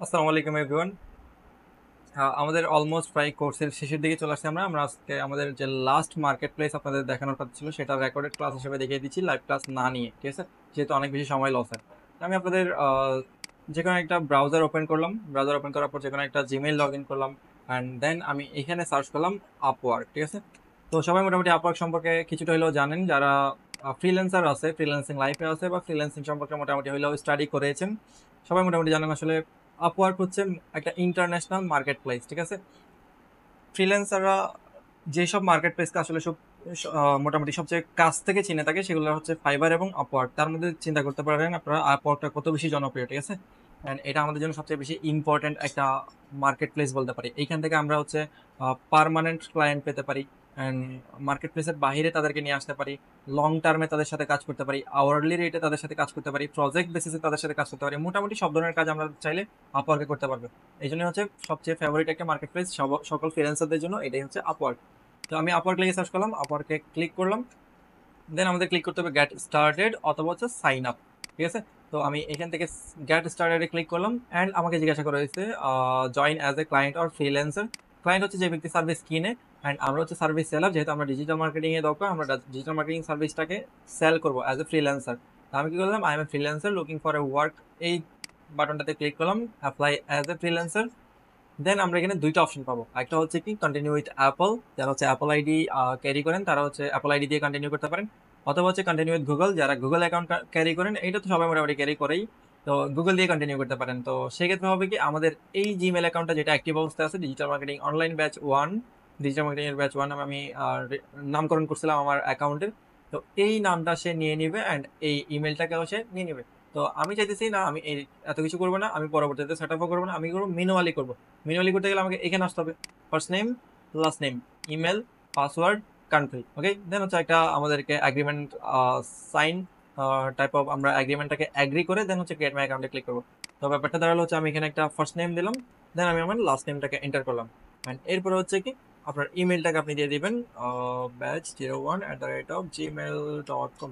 আসসালামু আলাইকুম এভরিওয়ান। আমাদের অলমোস্ট প্রায় কোর্সের শেষের দিকে চলে আসছি। আমরা আজকে আমাদের যে লাস্ট মার্কেট প্লেস আপনাদের দেখানোর কথা ছিল সেটা রেকর্ডেড ক্লাস হিসেবে দেখিয়ে দিচ্ছি, লাইভ ক্লাস না নিয়ে। ঠিক আছে, যেহেতু অনেক বেশি সময় লস হয়। তো আমি আপনাদের যে কোনো একটা ব্রাউজার ওপেন করলাম। ব্রাউজার ওপেন করার পর যে কোনো একটা জিমেইল লগ ইন করলাম, অ্যান্ড দেন আমি এখানে সার্চ করলাম আপওয়ার্ক। ঠিক আছে, তো সবাই মোটামুটি আপওয়ার্ক সম্পর্কে কিছুটা হলেও জানেন, যারা ফ্রিল্যান্সার আছে, ফ্রিল্যান্সিং লাইফে আছে বা ফ্রিল্যান্সিং সম্পর্কে মোটামুটি হলেও স্টাডি করেছেন, সবাই মোটামুটি জানেন আসলে আপওয়ার্ক হচ্ছে একটা ইন্টারন্যাশনাল মার্কেট প্লেস। ঠিক আছে, ফ্রিল্যান্সাররা যেসব মার্কেট প্লেসকে আসলে মোটামুটি সবচেয়ে কাছ থেকে চিনে থাকে সেগুলো হচ্ছে ফাইবার এবং আপওয়ার্ক। তার মধ্যে চিন্তা করতে পারেন আপনারা আপওয়ার্কটা কত বেশি জনপ্রিয়। ঠিক আছে, অ্যান্ড এটা আমাদের জন্য সবচেয়ে বেশি ইম্পর্ট্যান্ট একটা মার্কেট প্লেস বলতে পারি। এইখান থেকে আমরা হচ্ছে পার্মানেন্ট ক্লায়েন্ট পেতে পারি, অ্যান্ড মার্কেট প্লেসের বাইরে তাদেরকে নিয়ে আসতে পারি, লং টার্মে তাদের সাথে কাজ করতে পারি, আওয়ারলি রেটে তাদের সাথে কাজ করতে পারি, প্রজেক্ট বেসিসে তাদের সাথে কাজ করতে পারি। মোটামুটি সব ধরনের কাজ আমরা চাইলে আপওয়ার্কে করতে পারবো। এই জন্য হচ্ছে সবচেয়ে ফেভারিট একটা মার্কেট প্লেস সকল ফ্রিল্যান্সারদের জন্য, এটাই হচ্ছে আপওয়ার্ক। তো আমি আপওয়ার্ক লিখে সার্চ করলাম, আপওয়ার্কে ক্লিক করলাম, দেন আমাদের ক্লিক করতে হবে গেট স্টার্টেড অথবা হচ্ছে সাইন আপ। ঠিক আছে, তো আমি এখান থেকে গেট স্টার্টেডে ক্লিক করলাম, অ্যান্ড আমাকে জিজ্ঞাসা করা হয়েছে join as a client or freelancer. Client হচ্ছে যে ব্যক্তি সার্ভিস কিনে, অ্যান্ড আমরা হচ্ছে সার্ভিস সেলার। যেহেতু আমরা ডিজিটাল মার্কেটিংয়ে দরকার, আমরা ডিজিটাল মার্কেটিং সার্ভিসটাকে সেল করবো অ্যাজ এ ফ্রিল্যান্সার। তো আমি কি করলাম, I M a freelancer looking for a work, এই বাটনটাতে ক্লিক করলাম, অ্যাপ্লাই অ্যাজ এ ফ্রিল্যান্সার। দেন আমরা এখানে দুইটা অপশন পাবো, একটা হচ্ছে কি কন্টিনিউ উইথ অ্যাপল, যারা হচ্ছে অ্যাপল আইডি ক্যারি করেন তারা হচ্ছে অ্যাপল আইডি দিয়ে কন্টিনিউ করতে পারেন, অথবা হচ্ছে কন্টিনিউ উইথ গুগল, যারা গুগল অ্যাকাউন্ট ক্যারি করেন, এটা তো সবাই মোটামুটি ক্যারি করেই, তো গুগল দিয়ে কন্টিনিউ করতে পারেন। তো সেক্ষেত্রে হবে কি, আমাদের এই জিমেল অ্যাকাউন্টটা যেটা অ্যাক্টিভ অবস্থায় আছে, digital marketing online batch one, digital marketing এর ব্যাচ ওয়ান আমি নামকরণ করছিলাম আমার অ্যাকাউন্টের। তো এই নামটা সে নিয়ে নিবে, অ্যান্ড এই ইমেলটাকেও সে নিয়ে নিবে। তো আমি চাইতেছি না, আমি এই এত কিছু করবো না, আমি পরবর্তীতে সেট আপও করবো না, আমি করবো ম্যানুয়ালি করবো। ম্যানুয়ালি করতে গেলে আমাকে এখানে আসতে হবে, first name, last name, email, password, country. Okay, then হচ্ছে একটা আমাদেরকে অ্যাগ্রিমেন্ট সাইন টাইপ অফ, আমরা অ্যাগ্রিমেন্টটাকে অ্যাগ্রি করে দেন হচ্ছে ক্রিয়েট মাই অ্যাকাউন্টে ক্লিক করবো। তো ব্যাপারটা দাঁড়ালো হচ্ছে আমি এখানে একটা ফার্স্ট নেম দিলাম, দেন আমি আমার লাস্ট নেমটাকে এন্টার করলাম, অ্যান্ড এরপরে হচ্ছে কি আপনার ইমেলটাকে আপনি দিয়ে দিবেন batch01@gmail.com।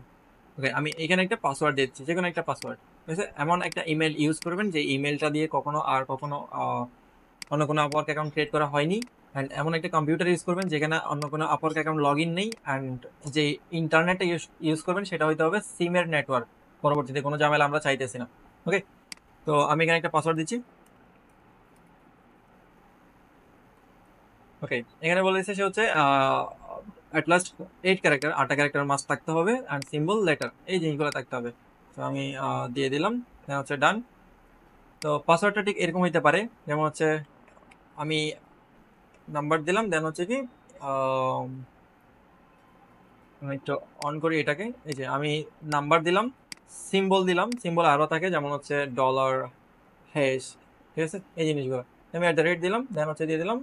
ওকে, আমি এখানে একটা পাসওয়ার্ড দিচ্ছি, যে কোনো একটা পাসওয়ার্ড। ঠিক আছে, এমন একটা ইমেল ইউজ করবেন যে ইমেলটা দিয়ে কখনো অন্য কোনো আপওয়ার্ক অ্যাকাউন্ট ক্রিয়েট করা হয়নি, অ্যান্ড এমন একটা কম্পিউটার ইউজ করবেন যেখানে অন্য কোনো আপওয়ার্ক অ্যাকাউন্ট লগ ইন নেই, অ্যান্ড যে ইন্টারনেটটা ইউজ করবেন সেটা হইতে হবে সিমের নেটওয়ার্ক। পরবর্তীতে কোনো ঝামেলা আমরা চাইতেছি না। ওকে, তো আমি এখানে একটা পাসওয়ার্ড দিচ্ছি। ওকে, এখানে বলেছে সে হচ্ছে অ্যাট লাস্ট 8 ক্যারেক্টার, 8টা ক্যারেক্টার মাস্ট থাকতে হবে, অ্যান্ড সিম্বল, লেটার, এই জিনিসগুলো থাকতে হবে। তো আমি দিয়ে দিলাম, হচ্ছে ডান। তো পাসওয়ার্ডটা ঠিক এরকম হইতে পারে, যেমন হচ্ছে আমি নাম্বার দিলাম, দেন হচ্ছে কি আম, আমি একটু অন করি এটাকে। এই যে আমি নাম্বার দিলাম, সিম্বল দিলাম, সিম্বল আরও থাকে যেমন হচ্ছে ডলার, হ্যাশ। ঠিক আছে, এই জিনিসগুলো আমি @ দিলাম, দেন হচ্ছে দিয়ে দিলাম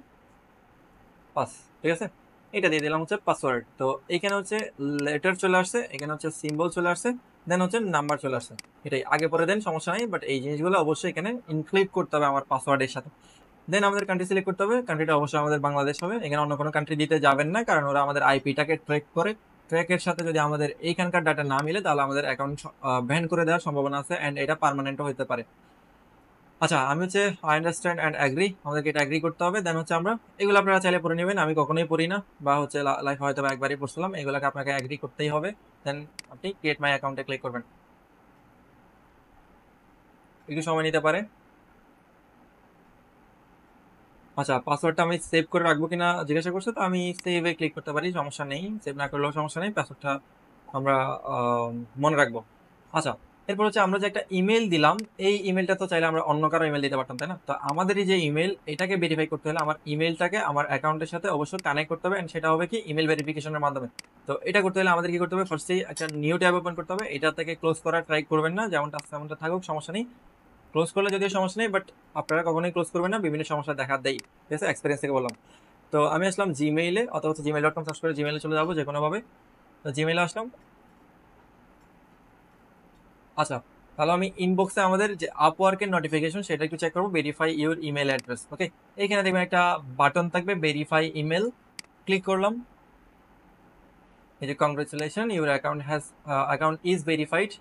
পাস। ঠিক আছে, এটা দিয়ে দিলাম হচ্ছে পাসওয়ার্ড। তো এখানে হচ্ছে লেটার চলে আসছে, এখানে হচ্ছে সিম্বল চলে আসছে, দেন হচ্ছে নাম্বার চলে আসছে। এটাই আগে পরে দেন, সমস্যা নাই, বাট এই জিনিসগুলো অবশ্যই এখানে ইনক্লুড করতে হবে আমার পাসওয়ার্ডের সাথে। দেন আমাদের কান্ট্রি সিলেক্ট করতে হবে, কান্ট্রিটা অবশ্যই আমাদের বাংলাদেশ হবে। এখানে অন্য কোনো কান্ট্রি দিতে যাবেন না, কারণ ওরা আমাদের আইপিটাকে ট্র্যাক করে। ট্র্যাকের সাথে যদি আমাদের এইখানকার ডাটা না মিলে, তাহলে আমাদের অ্যাকাউন্ট ব্যান করে দেওয়ার সম্ভাবনা আছে, অ্যান্ড এটা পার্মানেন্টও হতে পারে। আচ্ছা, আমি হচ্ছে আই আন্ডারস্ট্যান্ড অ্যান্ড অ্যাগ্রি, আমাদেরকে এটা অ্যাগ্রি করতে হবে। দেন হচ্ছে আমরা এগুলো আপনারা চাইলে পড়ে নেবেন, আমি কখনোই পড়ি না, বা হচ্ছে লাইফ হয়তো বা একবারই পড়ছিলাম, এগুলোকে আপনাকে অ্যাগ্রি করতেই হবে। দেন আপনি ক্রিয়েট মাই অ্যাকাউন্টে ক্লিক করবেন, একটু সময় নিতে পারে। আচ্ছা, পাসওয়ার্ডটা আমি সেভ করে রাখবো কিনা জিজ্ঞাসা করছে, তো আমি সেভে ক্লিক করতে পারি, সমস্যা নেই, সেভ না করলেও সমস্যা নেই, পাসওয়ার্ডটা আমরা মনে রাখবো। আচ্ছা, এরপর হচ্ছে আমরা যে একটা ইমেল দিলাম, এই ইমেলটা তো চাইলে আমরা অন্য কারো ইমেল দিতে পারতাম, তাই না? তো আমাদের এই যে ইমেল, এটাকে ভেরিফাই করতে হলে আমার ইমেলটাকে আমার অ্যাকাউন্টের সাথে অবশ্যই কানেক্ট করতে হবে, and সেটা হবে কি ইমেল ভেরিফিকেশনের মাধ্যমে। তো এটা করতে হলে আমাদের কি করতে হবে, ফার্স্টেই একটা নিউ ট্যাব ওপেন করতে হবে, এটা থেকে ক্লোজ করার ট্রাই করবেন না, যেমনটা আছে তেমনটা থাকুক, সমস্যা নেই। ক্লোজ করলে যদিও সমস্যা নেই, বাট আপনারা কখনোই ক্লোজ করবেন না, বিভিন্ন সমস্যা দেখা দেয়। ঠিক আছে, এক্সপিরিয়েন্স থেকে বললাম। তো আমি আসলাম জিমেইলে, অথবা হচ্ছে gmail.com সার্চ করে জিমেইলে চলে যাবো যে কোনোভাবে। তো জিমেইলে আসলাম। আচ্ছা, তাহলে আমি ইনবক্সে আমাদের যে আপওয়ার্কের নোটিফিকেশন সেটা একটু চেক করবো, ভেরিফাই ইউর ইমেল অ্যাড্রেস। ওকে, এইখানে দেখবেন একটা বাটন থাকবে, ভেরিফাই ইমেল, ক্লিক করলাম। এই যে congratulation, your account is verified,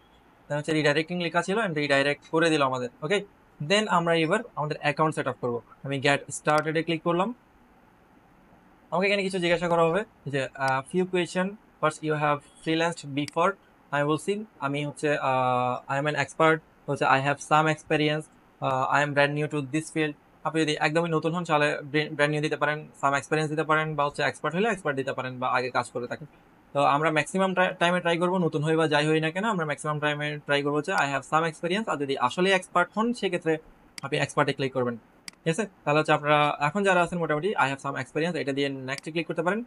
হচ্ছে রিডাইরেক্টিং লেখা ছিল, এন্ড রিডাইরেক্ট করে দিল আমাদের। ওকে, দেন আমরা এবার আমাদের অ্যাকাউন্ট সেট আপ করবো। আমি গেট স্টার্টেডে ক্লিক করলাম। আমাকে এখানে কিছু জিজ্ঞাসা করা হবে যে few question, first you have freelanced before. আমি বলছি আমি হচ্ছে আই এম অ্যান এক্সপার্ট, হচ্ছে I have some experience, I am brand new to this field. আপনি যদি একদমই নতুন হন তাহলে ব্র্যান্ড নিউ দিতে পারেন, সাম এক্সপেরিয়েন্স দিতে পারেন, বা হচ্ছে এক্সপার্ট হলে এক্সপার্ট দিতে পারেন, বা আগে কাজ করে থাকেন। তো আমরা ম্যাক্সিমাম টাইমে ট্রাই করবো, নতুন হই বা যাই হই না কেন আমরা ম্যাক্সিমাম টাইমে ট্রাই করবো হচ্ছে আই হ্যাভ সাম এক্সপেরিয়েন্স। আর যদি আসলে এক্সপার্ট হন সেক্ষেত্রে আপনি এক্সপার্টে ক্লিক করবেন। ঠিক আছে, তাহলে হচ্ছে আপনারা এখন যারা আছেন মোটামুটি আই হ্যাভ সাম এক্সপেরিয়েন্স এটা দিয়ে নেক্সটে ক্লিক করতে পারেন।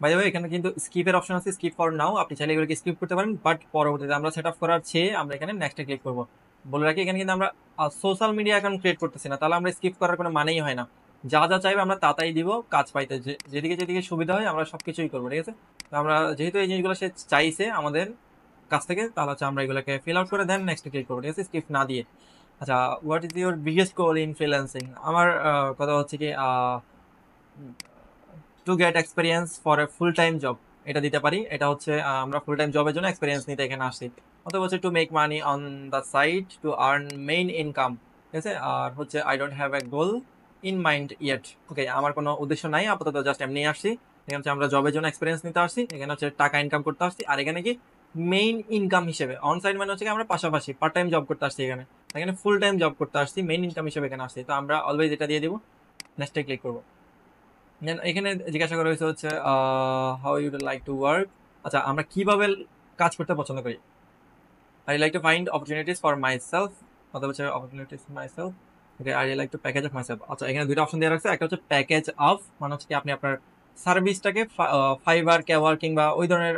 বাই দ্য ওয়ে এখানে কিন্তু স্কিপের অপশন আছে, স্কিপ ফর নাও, আপনি চাইলে এগুলোকে স্কিপ করতে পারেন, বাট পরবর্তীতে আমরা সেট আপ করার চেয়ে আমরা এখানে নেক্সটে ক্লিক করবো। বলে রাখি এখানে কিন্তু আমরা সোশ্যাল মিডিয়া অ্যাকাউন্ট ক্রিয়েট করতেছি না, তাহলে আমরা স্কিপ করার কোনো মানেই হয় না। যা যা চাইবে আমরা তাতাই দিব কাজ পাইতে, যেদিকে যেদিকে সুবিধা হয় আমরা সব কিছুই করবো। ঠিক আছে, তো আমরা যেহেতু এই জিনিসগুলো সে চাইছে আমাদের কাছ থেকে, তাহলে হচ্ছে আমরা এগুলোকে ফিল আউট করে দেন নেক্সটে ক্লিক করবো। ঠিক আছে, স্কিপ না দিয়ে। আচ্ছা, what is your biggest goal in freelancing? আমার কথা হচ্ছে কি to get experience for a full time job, এটা দিতে পারি। এটা হচ্ছে আমরা ফুল টাইম জবের জন্য এক্সপিরিয়েন্স নিতে এখানে আসছি। অথবা হচ্ছে to make money on the side to earn main income. ঠিক আছে, আর হচ্ছে I don't have a goal in mind yet. Okay, আমার কোনো উদ্দেশ্য নাই আপাতত, জাস্ট এমনি আসছি। এখানে হচ্ছে আমরা জবের জন্য এক্সপিরিয়েন্স নিতে আসছি, এখানে হচ্ছে টাকা ইনকাম করতে আসছি। আর এখানে কি মেইন ইনকাম হিসেবে অন সাইড মানে হচ্ছে কি আমরা পাশাপাশি পার্ট টাইম জব করতে আসছি, এখানে এখানে ফুল টাইম জব করতে আসছি, মেইন ইনকাম হিসেবে এখানে আসছি। তো আমরা অলওয়েজ এটা দিয়ে দিব, নেক্সটে ক্লিক করবো। এখানে জিজ্ঞাসা করা হয়েছে হচ্ছে how you like to work. আচ্ছা, আমরা কিভাবে কাজ করতে পছন্দ করি। I like to find opportunities for myself, অথবা হচ্ছে opportunities myself. Okay, I like to package of myself. আচ্ছা, এখানে দুইটা অপশন দেওয়া রাখছে, একটা হচ্ছে প্যাকেজ অফ, মানে হচ্ছে কি আপনি আপনার সার্ভিসটাকে ফাইবার, কেওয়ার কিংবা ওই ধরনের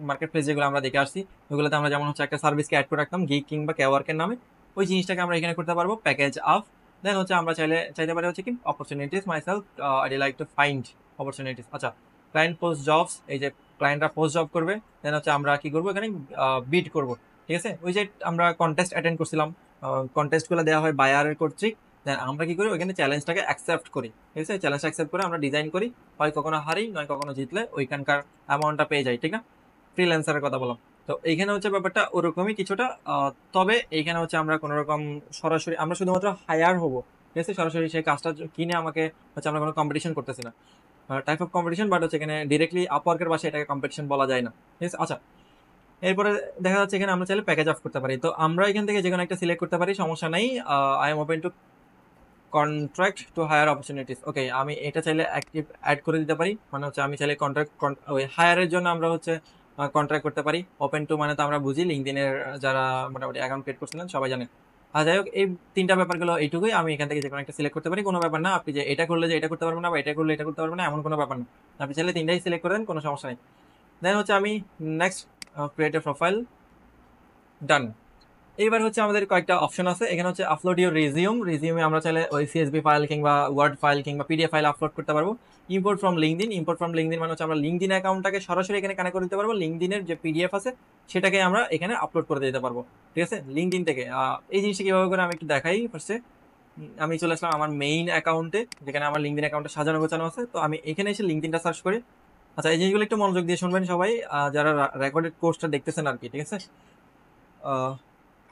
মার্কেট প্লেস যেগুলো আমরা দেখে আসছি ওইগুলোতে আমরা যেমন হচ্ছে একটা সার্ভিসকে অ্যাড করে রাখতাম গিগ কিংবা কেওয়ার্কের নামে, ওই জিনিসটাকে আমরা এখানে করতে পারবো প্যাকেজ অফ। দেন হচ্ছে আমরা চাইতে পারি হচ্ছে কি opportunities my self, I like to find opportunities. আচ্ছা, ক্লায়েন্ট পোস্ট জবস, এই যে ক্লায়েন্টরা পোস্ট জব করবে, দেন হচ্ছে আমরা কি করবো এখানে বিড করবো। ঠিক আছে, ওই যে আমরা কন্টেস্ট অ্যাটেন্ড করছিলাম, কন্টেস্টগুলো দেওয়া হয় বায়ারের কর্তৃক, দেন আমরা কি করি ওইখানে চ্যালেঞ্জটাকে অ্যাকসেপ্ট করি। ঠিক আছে, চ্যালেঞ্জ অ্যাকসেপ্ট করে আমরা ডিজাইন করি, হয় কখনো হারি নয় কখনো জিতলে ওইখানকার অ্যামাউন্টটা পেয়ে যাই। ঠিক না, ফ্রিল্যান্সারের কথা বললাম। তো এইখানে হচ্ছে ব্যাপারটা ওরকমই কিছুটা, তবে এইখানে হচ্ছে আমরা কোনো রকম সরাসরি আমরা শুধুমাত্র হায়ার হবো। ঠিক আছে, সরাসরি সেই কাজটা কিনে আমাকে হচ্ছে আমরা কোনো কম্পিটিশন করতেছি না, টাইপ অফ কম্পিটিশন, বাট হচ্ছে এখানে ডিরেক্টলি আপওয়ার্কের বাসায় এটাকে কম্পিটিশন বলা যায় না। ঠিক আছে, আচ্ছা এরপরে দেখা যাচ্ছে এখানে আমরা চাইলে প্যাকেজ অফ করতে পারি। তো আমরা এখান থেকে যে কোনো একটা সিলেক্ট করতে পারি, সমস্যা নাই। I am open to contract to hire opportunities. Okay, আমি এটা চাইলে অ্যাক্টিভ অ্যাড করে দিতে পারি, মানে হচ্ছে আমি চাইলে কন্ট্রাক্ট ওই হায়ারের জন্য আমরা হচ্ছে কন্ট্রাক্ট করতে পারি। ওপেন টু মানে তো আমরা বুঝি, লিঙ্কডিনের যারা মোটামুটি অ্যাকাউন্ট ক্রিয়েট করছিলেন সবাই জানেন। আর যাই হোক, এই তিনটা ব্যাপারগুলো এইটুকুই, আমি এখান থেকে যে কোনো একটা সিলেক্ট করতে পারি, কোনো ব্যাপার না। আপনি যে এটা করলে যে এটা করতে পারবেন না, বা এটা করলে এটা করতে পারবেন না, এমন কোনো ব্যাপার না। আপনি চাইলে তিনটাই সিলেক্ট করে দেন, কোনো সমস্যা নেই। দেন হচ্ছে আমি নেক্সট ক্রিয়েট এ প্রোফাইল, ডান। এইবার হচ্ছে আমাদের কয়েকটা অপশন আছে, এখানে হচ্ছে আপলোড ইউর রিজিউমে আমরা চাইলে ওই সিএসভি ফাইল কিংবা ওয়ার্ড ফাইল কিংবা পিডিএফ ফাইল আপলোড করতে পারবো। ইম্পোর্ট ফ্রম লিঙ্কডিন মানে হচ্ছে আমরা লিঙ্কডিন অ্যাকাউন্টটাকে সরাসরি এখানে কানেক্ট করে দিতে পারবো, লিঙ্কডিনের যে পিডিএফ আছে সেটাকে আমরা এখানে আপলোড করে দিতে পারবো। ঠিক আছে, লিঙ্কডিন থেকে এই জিনিসটা কীভাবে করে আমি একটু দেখাই। ফার্স্টে আমি চলে আসলাম আমার মেইন অ্যাকাউন্টে, যেখানে আমার লিঙ্কডিন অ্যাকাউন্টে সাজানো গোছানো আছে। তো আমি এখানে এসে লিঙ্কডিনটা সার্চ করি। আচ্ছা, এই জিনিসগুলো একটু মনোযোগ দিয়ে শুনবেন সবাই, যারা রেকর্ডেড কোর্সটা দেখতেছেন আর কি। ঠিক আছে,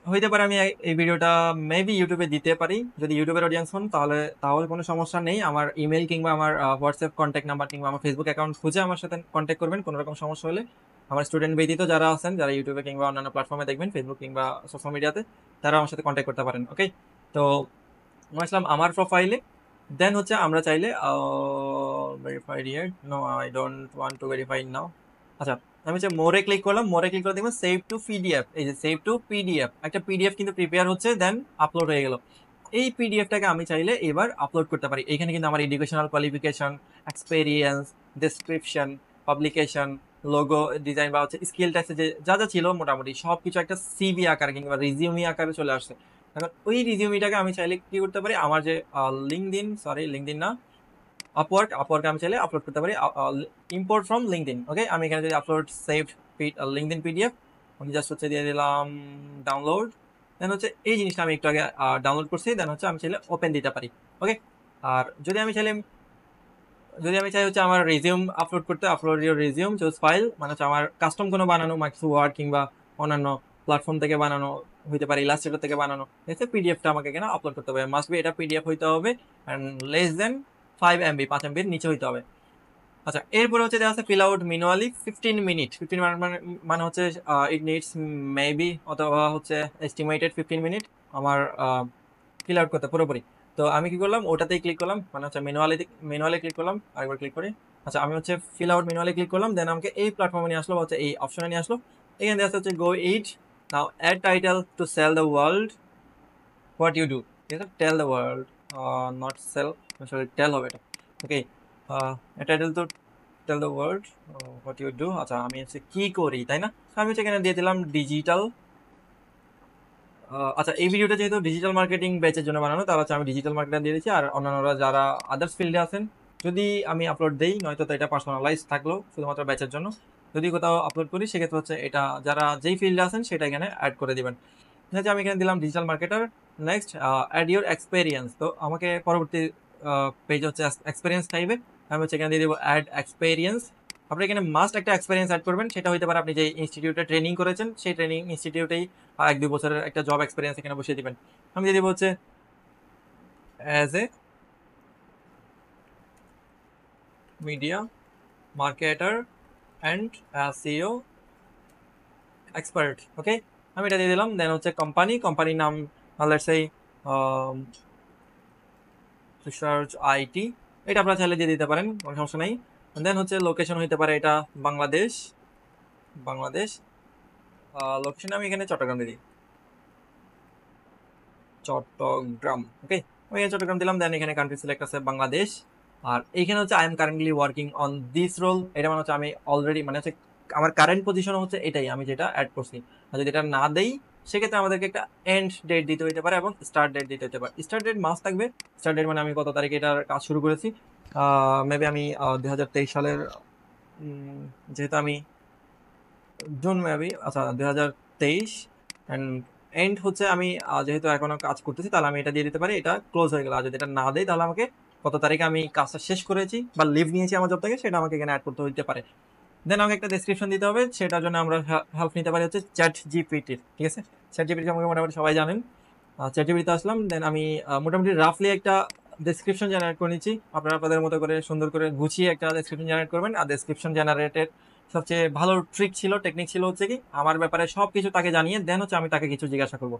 হইতে পারে আমি এই ভিডিওটা মেবি ইউটিউবে দিতে পারি, যদি ইউটিউবের অডিয়েন্স হন তাহলে তাহলে কোনো সমস্যা নেই। আমার ইমেল কিংবা আমার হোয়াটসঅ্যাপ কন্ট্যাক্ট নাম্বার কিংবা আমার ফেসবুক অ্যাকাউন্ট খুঁজে আমার সাথে কন্ট্যাক্ট করবেন কোনো রকম সমস্যা হলে। আমার স্টুডেন্ট ব্যতীত যারা আছেন, যারা ইউটিউবে কিংবা অন্যান্য প্ল্যাটফর্মে দেখবেন, ফেসবুক কিংবা সোশ্যাল মিডিয়াতে, তারা আমার সাথে কন্ট্যাক্ট করতে পারেন। ওকে, তো আমি আসলাম আমার প্রোফাইলে। দেন হচ্ছে আমরা চাইলে verified yet, no I don't want to verify now. আচ্ছা, আমি হচ্ছে মোরে ক্লিক করলাম, মোরে ক্লিক করে দেখবেন সেভ টু পিডিএফ, এই যে সেভ টু পিডিএফ, একটা পিডিএফ কিন্তু প্রিপেয়ার হচ্ছে, দেন আপলোড হয়ে গেল। এই পিডিএফটাকে আমি চাইলে এবার আপলোড করতে পারি। এখানে কিন্তু আমার educational qualification, experience, description, publication, logo design বা হচ্ছে স্কিল টেক্সে যে যা যা ছিল মোটামুটি সব কিছু একটা সিভি আকারে কিংবা রিজিউমি আকারে চলে আসছে। এখন ওই রিজিউমিটাকে আমি চাইলে কি করতে পারি, আমার যে লিঙ্কডিন না, আপওয়ার্কে আমি চাইলে আপলোড করতে পারি, ইম্পোর্ট ফ্রম লিঙ্কডিন। ওকে, আমি এখানে যদি আপলোড সেভ লিঙ্কডিন পিডিএফ, আমি জাস্ট হচ্ছে দিয়ে দিলাম ডাউনলোড। দেন হচ্ছে এই জিনিসটা আমি একটু আগে ডাউনলোড করছি, দেন হচ্ছে আমি চাইলে ওপেন দিতে পারি। ওকে, আর যদি আমি চাই হচ্ছে আমার রিজিউম আপলোড করতে, upload your resume choose file, মানে হচ্ছে আমার কাস্টম কোনো বানানো মাইক্রোসফট ওয়ার্ড কিংবা অন্যান্য প্ল্যাটফর্ম থেকে বানানো হইতে পারে ইলাস্ট্রেটর থেকে বানানো, ঠিক আছে। পিডিএফটা আমাকে এখানে আপলোড করতে হবে, মাস্ট বি এটা পিডিএফ হইতে হবে অ্যান্ড লেস দেন 5 MB, 5 MBর নিচে হইতে হবে। আচ্ছা, এরপরে হচ্ছে দেওয়া আছে fill out manually 15 minute. 15 minute মানে হচ্ছে ইট নিডস মেবি অথবা হচ্ছে এস্টিমেটেড 15 মিনিট আমার ফিল আউট করতে পুরোপুরি। তো আমি কি করলাম, ওটাতেই ক্লিক করলাম, মানে হচ্ছে ম্যানুয়ালি ক্লিক করলাম, আরেকবার ক্লিক করি। আচ্ছা, আমি হচ্ছে ফিল আউট ম্যানুয়ালি ক্লিক করলাম, দেন আমাকে এই প্ল্যাটফর্মে নিয়ে আসলো, হচ্ছে এই অপশনে নিয়ে আসলো। এখানে দেওয়া হচ্ছে go it now, add title to sell the world what you do, ঠিক আছে। Tell the world, not sell, sorry tell হবে এটা, okay. Title to tell the world what you do. আচ্ছা, আমি হচ্ছে কি করি, তাই না। আমি হচ্ছে এখানে দিয়ে দিলাম ডিজিটাল। আচ্ছা, এই ভিডিওটা যেহেতু ডিজিটাল মার্কেটিং ব্যাচের জন্য বানানো, তাহলে হচ্ছে আমি ডিজিটাল মার্কেটার দিয়ে দিচ্ছি। আর অন্যান্যরা যারা আদার্স ফিল্ডে আছেন, যদি আমি আপলোড দেই, নয়তো তো এটা পার্সোনালাইজ থাকলো শুধুমাত্র ব্যাচের জন্য। যদি কোথাও আপলোড করি সেক্ষেত্রে হচ্ছে এটা যারা যেই ফিল্ডে আছেন সেটা এখানে অ্যাড করে দিবেন। ঠিক আছে, আমি এখানে দিলাম digital marketer. Next, add your experience. তো আমাকে পরবর্তী পেজ হচ্ছে এক্সপেরিয়েন্স টাইপে, আমি হচ্ছে এখানে দিয়ে দেবো অ্যাড এক্সপেরিয়েন্স। আপনি এখানে মাস্ট একটা এক্সপেরিয়েন্স অ্যাড করবেন, সেটা হতে পারে আপনি যে ইনস্টিটিউটে ট্রেনিং করেছেন সেই ট্রেনিং ইনস্টিটিউটেই 1-2 বছরের একটা জব এক্সপিরিয়েন্স এখানে বসিয়ে দিবেন। আমি দিয়ে দিব হচ্ছে as a media marketer and SEO expert, okay. আমি এটা দিয়ে দিলাম। দেন হচ্ছে কোম্পানির নাম লেটস সে রিসার্চ আইটি, এটা আপনারা চাইলে দিয়ে দিতে পারেন, কোনো সমস্যা নেই। দেন হচ্ছে লোকেশন হইতে পারে এটা বাংলাদেশ, লোকেশন আমি এখানে চট্টগ্রাম দিয়ে দিই, চট্টগ্রাম, ওকে। আমি এখানে চট্টগ্রাম দিলাম। দেন এখানে কান্ট্রি সিলেক্ট আছে বাংলাদেশ। আর এখানে হচ্ছে I am currently working on this role, এটা মানে হচ্ছে আমি অলরেডি, মানে হচ্ছে আমার কারেন্ট পজিশন হচ্ছে এটাই, আমি যেটা অ্যাড করছি। আর যদি এটা না দেই সেক্ষেত্রে আমাদেরকে একটা এন্ড ডেট দিতে হইতে পারে এবং স্টার্ট ডেট দিতে হতে পারে। স্টার্ট ডেট মাস্ট থাকবে। স্টার্ট ডেট মানে আমি কত তারিখে এটার কাজ শুরু করেছি, মেবি আমি 2023 সালের, যেহেতু আমি জুন মেবি, আচ্ছা 2023। অ্যান্ড এন্ড হচ্ছে আমি যেহেতু এখনো কাজ করতেছি, তাহলে আমি এটা দিয়ে দিতে পারি, এটা ক্লোজ হয়ে গেল। আর যদি এটা না দেয় তাহলে আমাকে কত তারিখে আমি কাজটা শেষ করেছি বা লিভ নিয়েছি আমার জব থেকে, সেটা আমাকে এখানে অ্যাড করতে হইতে পারে। দেন আমাকে একটা ডেসক্রিপশন দিতে হবে, সেটার জন্য আমরা হেল্প নিতে পারি হচ্ছে চ্যাট জিপিটির, ঠিক আছে। চ্যাট জিপিটি আমাকে মোটামুটি সবাই জানেন। চ্যাট জিপিটিতে আসলাম। দেন আমি মোটামুটি রাফলি একটা ডেসক্রিপশন জেনারেট করে নিচ্ছি। আপনারা আপনাদের মতো করে সুন্দর করে গুছিয়ে একটা ডেসক্রিপশন জেনারেট করবেন। আর ডেসক্রিপশন জেনারেটেড সবচেয়ে ভালো টেকনিক ছিল হচ্ছে কি, আমার ব্যাপারে সব কিছু তাকে জানিয়ে দেন হচ্ছে আমি তাকে কিছু জিজ্ঞাসা করবো।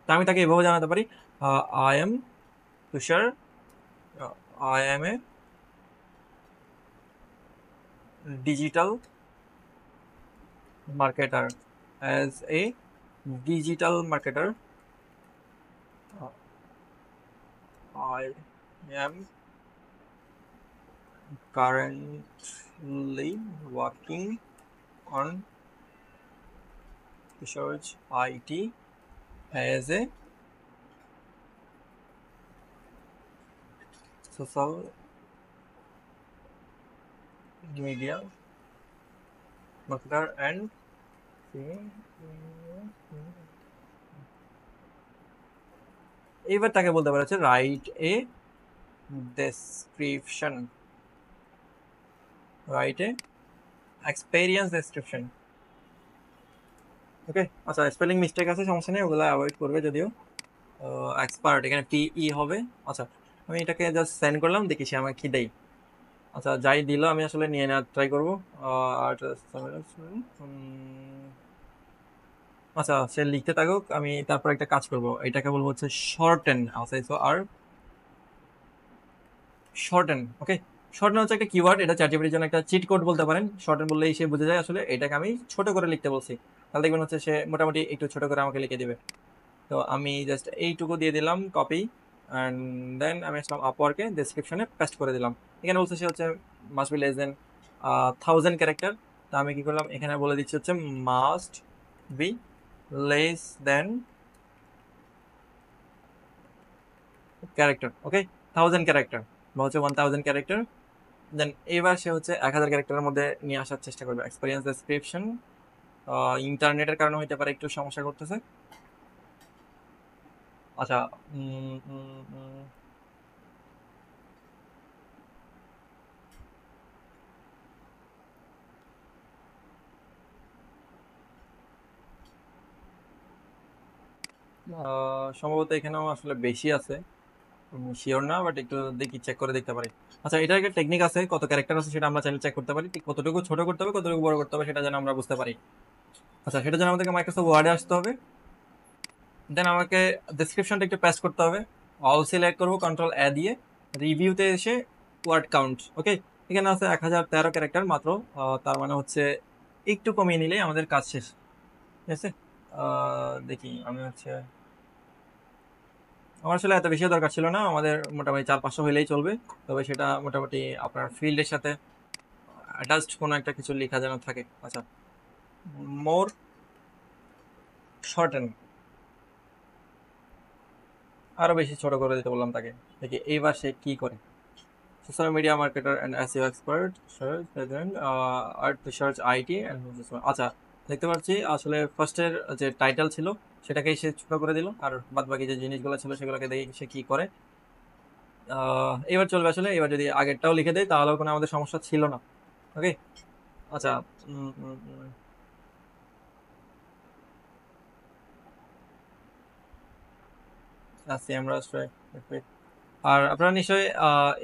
তা আমি তাকে এভাবে জানাতে পারি, I am Tushar, I M A digital marketer, as a digital marketer I am currently working on research IT as a social media marketer and এবার তাকে বলতে পারে হচ্ছে write a description, write a experience description, okay. আচ্ছা, spelling mistake আছে, সমস্যা নেই, ওগুলো অ্যাভয়েড করবে যদিও। এক্সপার্ট এখানে টিই হবে। আচ্ছা, আমি এটাকে জাস্ট সেন্ড করলাম, দেখি সে আমাকে কি দেয়। আচ্ছা, যাই দিল আমি আসলে নিয়ে নেওয়ার ট্রাই করবো। আর আচ্ছা, সে লিখতে থাকুক, আমি তারপর একটা কাজ করব, এটাকে বলবো হচ্ছে শর্টেন। আচ্ছা, সো আর শর্টেন, ওকে। শর্টেন হচ্ছে একটা কিওয়ার্ড, এটা চ্যাটজিপিটির জন্য একটা চিট কোড বলতে পারেন। শর্টেন বললেই সে বুঝে যায় আসলে এটাকে আমি ছোট করে লিখতে বলছি, তাহলে দেখবেন হচ্ছে সে মোটামুটি একটু ছোট করে আমাকে লিখে দিবে। তো আমি জাস্ট এইটুকু দিয়ে দিলাম কপি, অ্যান্ড দেন আমি আসলাম আপওয়ার্কে, ডেসক্রিপশনে পেস্ট করে দিলাম। এখানে বলছে সে হচ্ছে must be less than 1000 character. তো আমি কি করলাম, এখানে বলে দিচ্ছি হচ্ছে must be less than character, okay. 1000 character বা হচ্ছে 1000 ক্যারেক্টার। দেন এবার সে হচ্ছে 1000 ক্যারেক্টারের মধ্যে নিয়ে আসার চেষ্টা করবে। এক্সপিরিয়েন্স ডেসক্রিপশন, ইন্টারনেটের কারণে হতে পারে একটু সমস্যা করতেছে। আচ্ছা, উম, উম, উম, সম্ভবত এখানেও আসলে বেশি আছে, শিওর না, বাট একটু দেখি, চেক করে দেখতে পারি। আচ্ছা, এটার একটা টেকনিক আছে, কত ক্যারেক্টার আছে সেটা আমরা চাইলে চেক করতে পারি, ঠিক কতটুকু ছোট করতে হবে কতটুকু বড় করতে হবে সেটা যেন আমরা বুঝতে পারি। আচ্ছা, সেটার জন্য আমাদেরকে মাইক্রোসফট ওয়ার্ডে আসতে হবে, দেন আমাকে ডেসক্রিপশনটা একটু পেস্ট করতে হবে, অল সিলেক্ট করবো কন্ট্রোল এ দিয়ে, রিভিউতে এসে ওয়ার্ড কাউন্ট, ওকে, এখানে আছে 1013 ক্যারেক্টার মাত্র, তার মানে হচ্ছে একটু কমিয়ে নিলেই আমাদের কাজ শেষ, ঠিক আছে। দেখি আমি হচ্ছে, আমার আসলে এত বেশি দরকার ছিল না, আমাদের মোটামুটি 400-500 হইলেই চলবে, তবে সেটা মোটামুটি আপনার ফিল্ডের সাথে অ্যাটাচড কোনো একটা কিছু লেখা যেন থাকে। আচ্ছা, মোর শর্টেন, আরো বেশি ছোট করে দিতে বললাম তাকে, দেখি এইবার সে কি করে। Social media marketer and SEO expert, search present আর টু সার্চ আইটি অ্যান্ড। আচ্ছা, দেখতে পাচ্ছি আসলে ফার্স্টের যে টাইটেল ছিল সেটাকেই সে ছোট করে দিল, আর বাদ বাকি যে জিনিসগুলো ছিল সেগুলোকে দেখি সে কি করে। এবার চলবে আসলে, এবার যদি আগেরটাও লিখে দেয় তাহলেও কোনো আমাদের সমস্যা ছিল না, ওকে। আচ্ছা, উম, উম, উম, আছি আমরা আসলে। আর আপনারা নিশ্চয়ই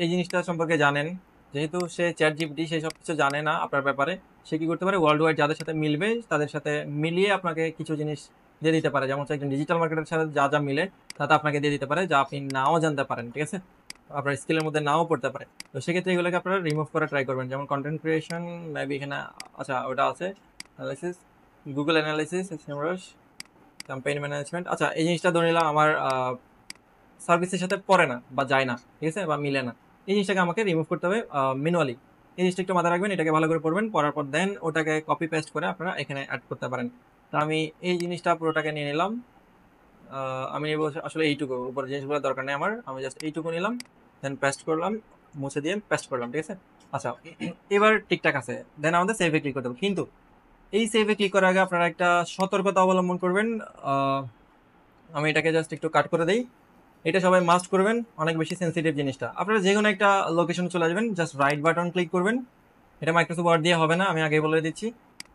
এই জিনিসটা সম্পর্কে জানেন, যেহেতু সে চ্যাট জিপিটি, সে সব কিছু জানে না আপনার ব্যাপারে, সে কি করতে পারে, ওয়ার্ল্ড ওয়াইড যাদের সাথে মিলবে তাদের সাথে মিলিয়ে আপনাকে কিছু জিনিস দিয়ে দিতে পারে, যেমন হচ্ছে একজন ডিজিটাল মার্কেটের সাথে যা যা মিলে তাতে আপনাকে দিয়ে দিতে পারে, যা আপনি নাও জানতে পারেন, ঠিক আছে, আপনার স্কিলের মধ্যে নাও পড়তে পারে। তো সেক্ষেত্রে এগুলোকে আপনারা রিমুভ করা ট্রাই করবেন, যেমন কন্টেন্ট ক্রিয়েশন মেবি এখানে, আচ্ছা ওটা আছে, analysis, Google analysis, campaign management. আচ্ছা, এই জিনিসটা ধরে নিলাম আমার সার্ভিসের সাথে পড়ে না বা যায় না, ঠিক আছে, বা মিলে না, এই জিনিসটাকে আমাকে রিমুভ করতে হবে ম্যানুয়ালি। এই জিনিসটা একটু মাথায় রাখবেন, এটাকে ভালো করে পড়বেন, পড়ার পর দেন ওটাকে কপি পেস্ট করে আপনারা এখানে অ্যাড করতে পারেন। তো আমি এই জিনিসটা পুরোটাকে নিয়ে নিলাম, আমি নেব আসলে এইটুকু, উপরে জিনিসগুলো দরকার নেই আমার, আমি জাস্ট এইটুকু নিলাম, দেন পেস্ট করলাম, মুছে দিয়ে পেস্ট করলাম, ঠিক আছে। আচ্ছা, এবার ঠিকঠাক আছে, দেন আমাদের সেভে ক্লিক করতে হবে, কিন্তু এই সেভে ক্লিক করার আগে আপনারা একটা সতর্কতা অবলম্বন করবেন। আমি এটাকে জাস্ট একটু কাট করে দেই, এটা সবাই মাস্ট করবেন, অনেক বেশি সেন্সিটিভ জিনিসটা। আপনারা যে কোনো একটা লোকেশন চলে আসবেন, জাস্ট রাইট বাটন ক্লিক করবেন, এটা মাইক্রোসফট ওয়ার্ড দিয়ে হবে না, আমি আগে বলে দিচ্ছি।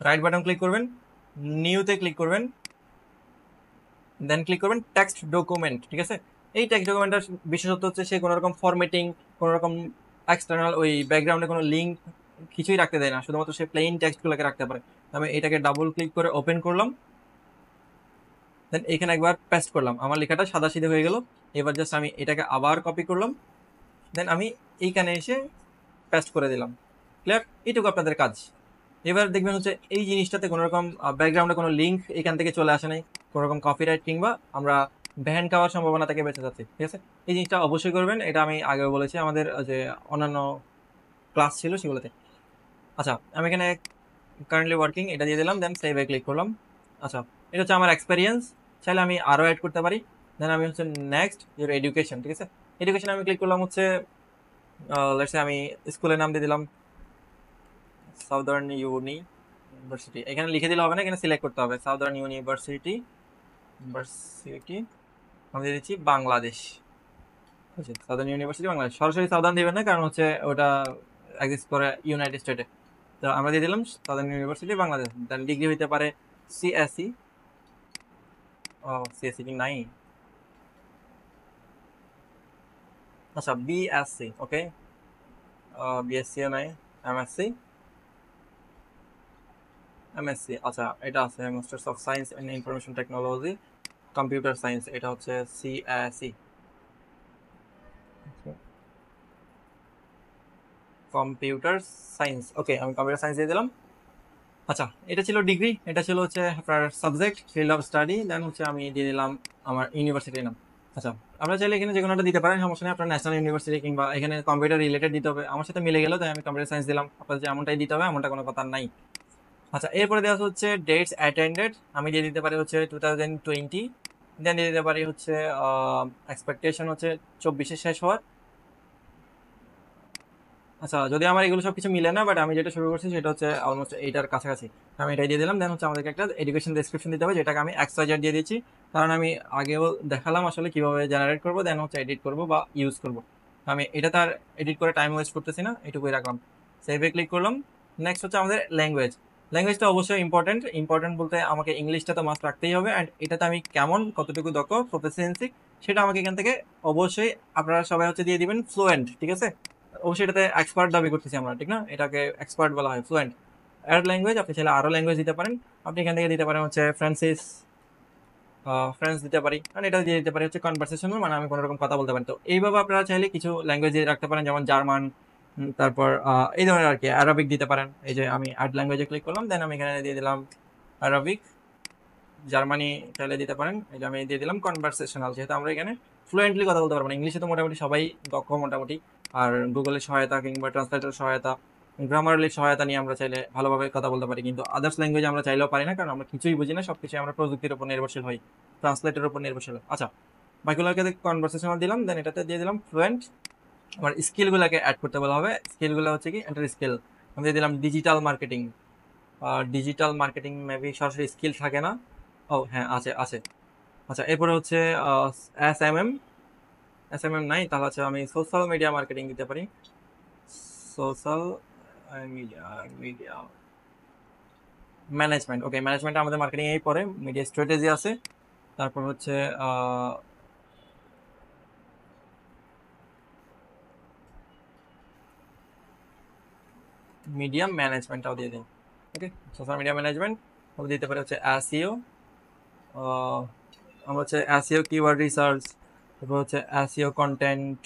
রাইট বাটন ক্লিক করবেন, নিউতে ক্লিক করবেন, দেন ক্লিক করবেন টেক্সট ডকুমেন্ট, ঠিক আছে। এই টেক্সট ডকুমেন্টের বিশেষত্ব হচ্ছে সে কোনো রকম ফরম্যাটিং, কোনো রকম এক্সটার্নাল ওই ব্যাকগ্রাউন্ডে কোনো লিঙ্ক কিছুই রাখতে দেয় না, শুধুমাত্র সে প্লেন টেক্সটগুলোকে রাখতে পারে। আমি এটাকে ডাবল ক্লিক করে ওপেন করলাম, দেন এখানে একবার পেস্ট করলাম, আমার লেখাটা সাদাসিধে হয়ে গেল। এবার জাস্ট আমি এটাকে আবার কপি করলাম, দেন আমি এইখানে এসে পেস্ট করে দিলাম, ক্লিয়ার, এইটুকু আপনাদের কাজ। এবার দেখবেন হচ্ছে এই জিনিসটাতে কোনো রকম ব্যাকগ্রাউন্ডে কোনো লিঙ্ক এখান থেকে চলে আসে নাই, কোনো রকম কপিরাইট কিংবা আমরা ব্যান খাওয়ার সম্ভাবনা থেকে বেঁচে যাচ্ছি, ঠিক আছে। এই জিনিসটা অবশ্যই করবেন, এটা আমি আগেও বলেছি আমাদের যে অন্যান্য ক্লাস ছিল সেগুলোতে। আচ্ছা, আমি এখানে কারেন্টলি ওয়ার্কিং এটা দিয়ে দিলাম, দেন সেভে ক্লিক করলাম। আচ্ছা, এটা হচ্ছে আমার এক্সপেরিয়েন্স, চাইলে আমি আরও অ্যাড করতে পারি। দেন আমি হচ্ছে নেক্সট ইউর এডুকেশন, ঠিক আছে, এডুকেশন আমি ক্লিক করলাম হচ্ছে, লেটস সে আমি স্কুলের নাম দিয়ে দিলাম সাউদার্ন ইউনিভার্সিটি, এখানে লিখে দিলে হবে না, এখানে সিলেক্ট করতে হবে সাউদার্ন ইউনিভার্সিটি, ইউনিভার্সিটি আমি দিয়ে দিচ্ছি বাংলাদেশ, ঠিক আছে, সাউদার্ন ইউনিভার্সিটি বাংলাদেশ, সরাসরি সাউদার্ন দিবেন না, কারণ হচ্ছে ওটা এক্সিস্ট করে ইউনাইটেড স্টেটে। তো আমরা দিয়ে দিলাম সাউদার্ন ইউনিভার্সিটি বাংলাদেশ, দেন ডিগ্রি হইতে পারে সিএসসি, ও সিএসসি কি নাই, আচ্ছা বিএসসি, ওকে, বিএসসি নাই, এমএসসি, এমএসসি, আচ্ছা এটা আছে masters of science in information technology computer science, এটা হচ্ছে সিএসসি, কম্পিউটার সায়েন্স, ওকে, আমি কম্পিউটার সায়েন্স দিয়ে দিলাম। আচ্ছা, এটা ছিল ডিগ্রি, এটা ছিল হচ্ছে আপনার সাবজেক্ট ফিল্ড অফ স্টাডি, দেন হচ্ছে আমি দিয়ে দিলাম আমার ইউনিভার্সিটির নাম। আচ্ছা, আপনারা চাইলে এখানে যে কোনোটা দিতে পারেন, সমস্যা নেই, আপনার ন্যাশনাল ইউনিভার্সিটি কিংবা এখানে কম্পিউটার রিলেটেড দিতে হবে, আমার সাথে মিলে গেল তাই আমি কম্পিউটার সায়েন্স দিলাম, আপনাদের যে এমনটাই দিতে হবে এমনটা কোনো কথা নাই। আচ্ছা, এরপরে দেওয়া হচ্ছে ডেটস অ্যাটেন্ডেড, আমি দিয়ে দিতে পারি হচ্ছে 2020, দেন দিয়ে দিতে পারি হচ্ছে এক্সপেকটেশন হচ্ছে 24-এ শেষ হওয়ার। আচ্ছা, যদি আমার এগুলো সব কিছু মিলে না, বাট আমি যেটা শুরু করছি সেটা হচ্ছে অলমোস্ট এইটার কাছাকাছি, আমি এটাই দিয়ে দিলাম। দেন হচ্ছে আমাদেরকে একটা এডুকেশন ডেসক্রিপশন দিতে হবে, যেটাকে আমি XYZ দিয়ে দিচ্ছি, কারণ আমি আগেও দেখালাম আসলে কিভাবে জেনারেট করবো, দেন হচ্ছে এডিট করবো বা ইউজ করবো। আমি এটা তার এডিট করে টাইম ওয়েস্ট করতেছি না, এটুকুই রাখলাম, সেভে ক্লিক করলাম। নেক্সট হচ্ছে আমাদের ল্যাঙ্গুয়েজ, ল্যাঙ্গুয়েজটা অবশ্যই ইম্পর্টেন্ট বলতে আমাকে ইংলিশটা তো মাস্ট রাখতেই হবে, অ্যান্ড এটাতে আমি কেমন কতটুকু দক্ষ প্রফিসিয়েন্সি সেটা আমাকে এখান থেকে অবশ্যই আপনারা সবাই হচ্ছে দিয়ে দিবেন ফ্লুয়েন্ট, ঠিক আছে। অবশ্যই এটাতে এক্সপার্ট দাবি করতেছি আমরা, ঠিক না, এটাকে এক্সপার্ট বলা হয় ফ্লুয়েন্ট। অ্যাড ল্যাঙ্গুয়েজ আপনি চাইলে আরও ল্যাঙ্গুয়েজ দিতে পারেন, আপনি এখান থেকে দিতে পারেন হচ্ছে ফ্রেঞ্চ দিতে পারি, আর এটা দিয়ে দিতে পারি হচ্ছে কনভারসেশনাল, মানে আমি কোনো রকম কথা বলতে পারি। তো এইভাবে আপনারা চাইলে কিছু ল্যাঙ্গুয়েজ দিয়ে রাখতে পারেন, যেমন জার্মান, তারপর এই ধরনের আর কি, অ্যারাবিক দিতে পারেন। এই যে আমি অ্যাড ল্যাঙ্গুয়েজে ক্লিক করলাম, দেন আমি এখানে দিয়ে দিলাম অ্যারাবিক। জার্মানি চাইলে দিতে পারেন, এই যে আমি দিয়ে দিলাম কনভারসেশনাল, যেহেতু আমরা এখানে ফ্লুয়েন্টলি কথা বলতে পারবো না, ইংলিশে তো মোটামুটি সবাই দক্ষ মোটামুটি। আর গুগলের সহায়তা কিংবা ট্রান্সলেটর সহায়তা, গ্রামারলির সহায়তা নিয়ে আমরা চাইলে ভালোভাবে কথা বলতে পারি, কিন্তু আদার্স ল্যাঙ্গুয়েজ আমরা চাইলেও পারি না, কারণ আমরা কিছুই বুঝি না, সবকিছু আমরা প্রযুক্তির উপর নির্ভরশীল হই, ট্রান্সলেটের উপর নির্ভরশীল। আচ্ছা, বাকিগুলোকে কনভারসেশনাল দিলাম, দেন এটাতে দিয়ে দিলাম ফ্লুয়েন্ট। আমার স্কিলগুলোকে অ্যাড করতে বলা হবে, স্কিলগুলো হচ্ছে কি এন্টার স্কিল, আমি দিয়ে দিলাম digital marketing. Digital marketing maybe সরাসরি স্কিল থাকে না, ও হ্যাঁ আছে আছে। আচ্ছা, এরপরে হচ্ছে এস এম এম নাই, তাহলে হচ্ছে আমি সোশ্যাল মিডিয়া মার্কেটিং দিতে পারি, সোশ্যাল মিডিয়া মিডিয়া ম্যানেজমেন্ট। ওকে, ম্যানেজমেন্ট আমাদের মার্কেটিং এই পরে, মিডিয়া স্ট্র্যাটেজি আছে, তারপর হচ্ছে মিডিয়া ম্যানেজমেন্টটাও দিয়ে দিন। ওকে, সোশ্যাল মিডিয়া ম্যানেজমেন্ট দিতে পারি হচ্ছে এসইও, আমরা হচ্ছে এসইও কিওয়ার্ড রিসার্চ, তারপর হচ্ছে এসইও কন্টেন্ট,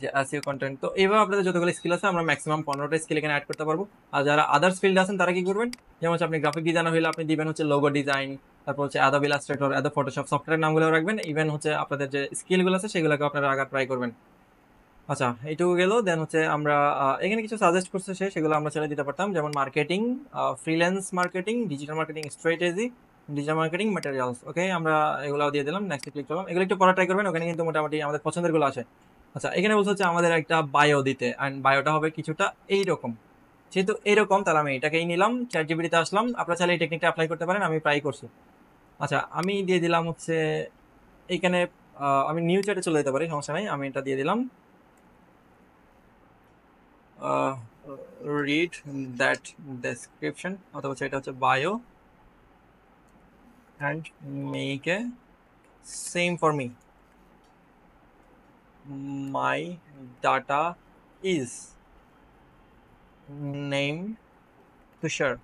যে এসইও কন্টেন্ট। তো এইভাবে আপনাদের যতগুলো স্কিল আছে আমরা ম্যাক্সিমাম 15টা স্কিল এখানে অ্যাড করতে পারবো। আর যারা আদার্স ফিল্ড আছেন তারা কি করবেন, যেমন হচ্ছে আপনি গ্রাফিক ডিজাইনার হলে আপনি দিবেন হচ্ছে লোগো ডিজাইন, তারপর হচ্ছে Adobe Illustrator, Adobe Photoshop software নামগুলো রাখবেন। ইভেন হচ্ছে আপনাদের যে স্কিলগুলো আছে সেগুলোকে আপনারা আগে ট্রাই করবেন। আচ্ছা, এইটুকু গেল। দেন হচ্ছে আমরা এখানে কিছু সাজেস্ট করছে সেগুলো আমরা ছেড়ে দিতে পারতাম, যেমন marketing, freelance marketing, digital marketing strategy, digital marketing materials. Okay, আমরা এগুলো দিয়ে দিলাম, নেক্সট ক্লিক করলাম। এগুলো একটু পড়া ট্রাই করবেন, ওখানে কিন্তু মোটামুটি আমাদের পছন্দের গুলো আছে। আচ্ছা, এখানে বলছে হচ্ছে আমাদের একটা বায়ো দিতে, অ্যান্ড বায়োটা হবে কিছুটা এইরকম। যেহেতু এইরকম, তাহলে আমি এটাকেই নিলাম, চ্যাট জিপিটিতে আসলাম, আপনারা চাইলে এই টেকনিকটা অ্যাপ্লাই করতে পারেন, আমি ট্রাই করছি। আচ্ছা, আমি দিয়ে দিলাম হচ্ছে এইখানে, আমি নিউ চ্যাটে চলে যেতে পারি, সমস্যা নাই, আমি এটা দিয়ে দিলাম read that description, অথবা এটা হচ্ছে bio and make a same for me. My data is name Tushar,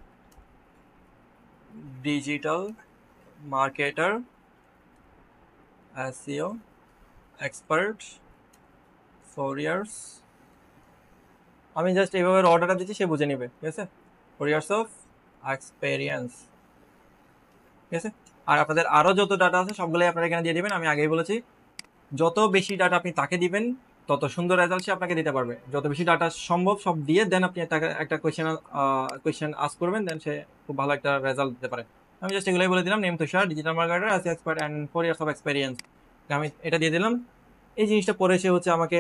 digital marketer, SEO expert, 4 years। আমি জাস্ট এইভাবে অর্ডারটা দিচ্ছি, সে বুঝে নেবে, ঠিক আছে। 4 years of experience, ঠিক আছে। আর আপনাদের আরো যত ডাটা আছে সবগুলোই আপনারা এখানে দিয়ে দিবেন। আমি আগেই বলেছি, যত বেশি ডাটা আপনি তাকে দিবেন তত সুন্দর রেজাল্ট সে আপনাকে দিতে পারবে। যত বেশি ডাটা সম্ভব সব দিয়ে দেন আপনি তাকে একটা কোয়েশ্চেন আস্ক করবেন, দেন সে খুব ভালো একটা রেজাল্ট দিতে পারে। আমি জাস্ট এগুলোই বলে দিলাম, name Tushar, digital marketer, as expert and 4 years of experience. আমি এটা দিয়ে দিলাম। এই জিনিসটা পরে সে হচ্ছে আমাকে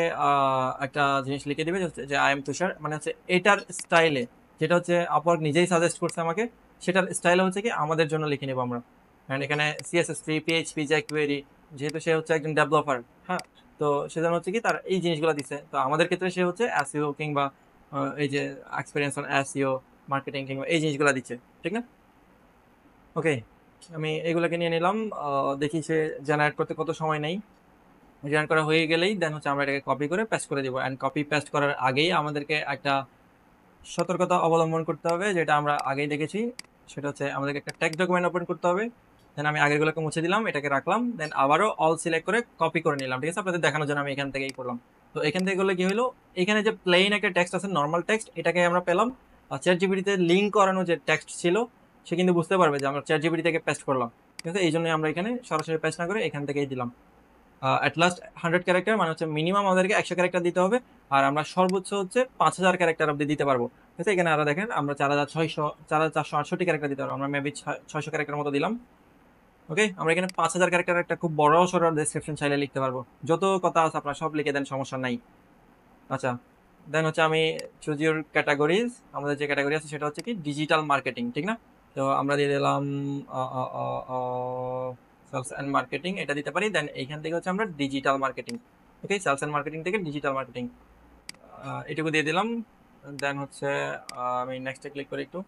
একটা জিনিস লিখে দিবে যে আই এম তুষার, মানে হচ্ছে এটার স্টাইলে, যেটা হচ্ছে আপওয়ার্ক নিজেই সাজেস্ট করছে আমাকে, সেটার স্টাইলে হচ্ছে কি আমাদের জন্য লিখে নেবো আমরা। অ্যান্ড এখানে CSS3, PHP, jQuery, যেহেতু সে হচ্ছে একজন ডেভেলপার, হ্যাঁ, তো সেজন্য হচ্ছে কি তার এই জিনিসগুলো দিচ্ছে। তো আমাদের ক্ষেত্রে সে হচ্ছে এসইও কিংবা এই যে এক্সপিরিয়েন্স অন এসইও মার্কেটিং কিংবা এই জিনিসগুলো দিচ্ছে, ঠিক না। ওকে, আমি এগুলোকে নিয়ে নিলাম। দেখি সে জেনারেট করতে কত সময় নেই। জেনারেট করা হয়ে গেলেই দেন হচ্ছে আমরা এটাকে কপি করে পেস্ট করে দিব। অ্যান্ড কপি পেস্ট করার আগেই আমাদেরকে একটা সতর্কতা অবলম্বন করতে হবে, যেটা আমরা আগেই দেখেছি। সেটা হচ্ছে আমাদেরকে একটা টেক্সট ডকুমেন্ট ওপেন করতে হবে। দেন আমি আগেরগুলোকে মুছে দিলাম, এটাকে রাখলাম, দেন আবারও অল সিলেক্ট করে কপি করে নিলাম, ঠিক আছে, আপনাদের দেখানোর জন্য আমি এখান থেকেই করলাম। তো এখান থেকে করলে কি হলো, এখানে যে প্লেন একটা টেক্সট আছে, নর্মাল টেক্সট, এটাকে আমরা পেলাম। আর চ্যাট জিপিটিতে লিঙ্ক করানো যে টেক্সট ছিল, সে কিন্তু বুঝতে পারবে যে আমরা চ্যাট জিপিটি থেকে পেস্ট করলাম, ঠিক আছে। এই জন্যই আমরা এখানে সরাসরি পেস্ট না করে এখান থেকেই দিলাম। অ্যাট লাস্ট 100 ক্যারেক্টার, মানে হচ্ছে মিনিমাম আমাদেরকে 100 ক্যারেক্টার দিতে হবে, আর আমরা সর্বোচ্চ হচ্ছে 5000 ক্যারেক্টার অব্দি দিতে পারবো, ঠিক আছে। এখানে আরো দেখেন আমরা 4468 ক্যারেক্টার দিতে পারবো, আমরা মেবি 600 ক্যারেক্টার মতো দিলাম। ওকে, আমরা এখানে 5000 ক্যারেক্টার একটা খুব বড় সড়ো ডেসক্রিপশন চাইলে লিখতে পারবো, যত কথা আছে আপনারা সব লিখে দেন, সমস্যা নাই। আচ্ছা, দেন হচ্ছে আমি চুজ ইউর ক্যাটাগরিজ, আমাদের যে ক্যাটাগরি আছে সেটা হচ্ছে কি ডিজিটাল মার্কেটিং, ঠিক না। তো আমরা দিয়ে দিলাম সেলস অ্যান্ড মার্কেটিং, এটা দিতে পারি। দেন এইখান থেকে হচ্ছে আমরা digital marketing, okay, sales and marketing থেকে ডিজিটাল মার্কেটিং, এটুকু দিয়ে দিলাম। দেন হচ্ছে আমি নেক্সটে ক্লিক করি একটু।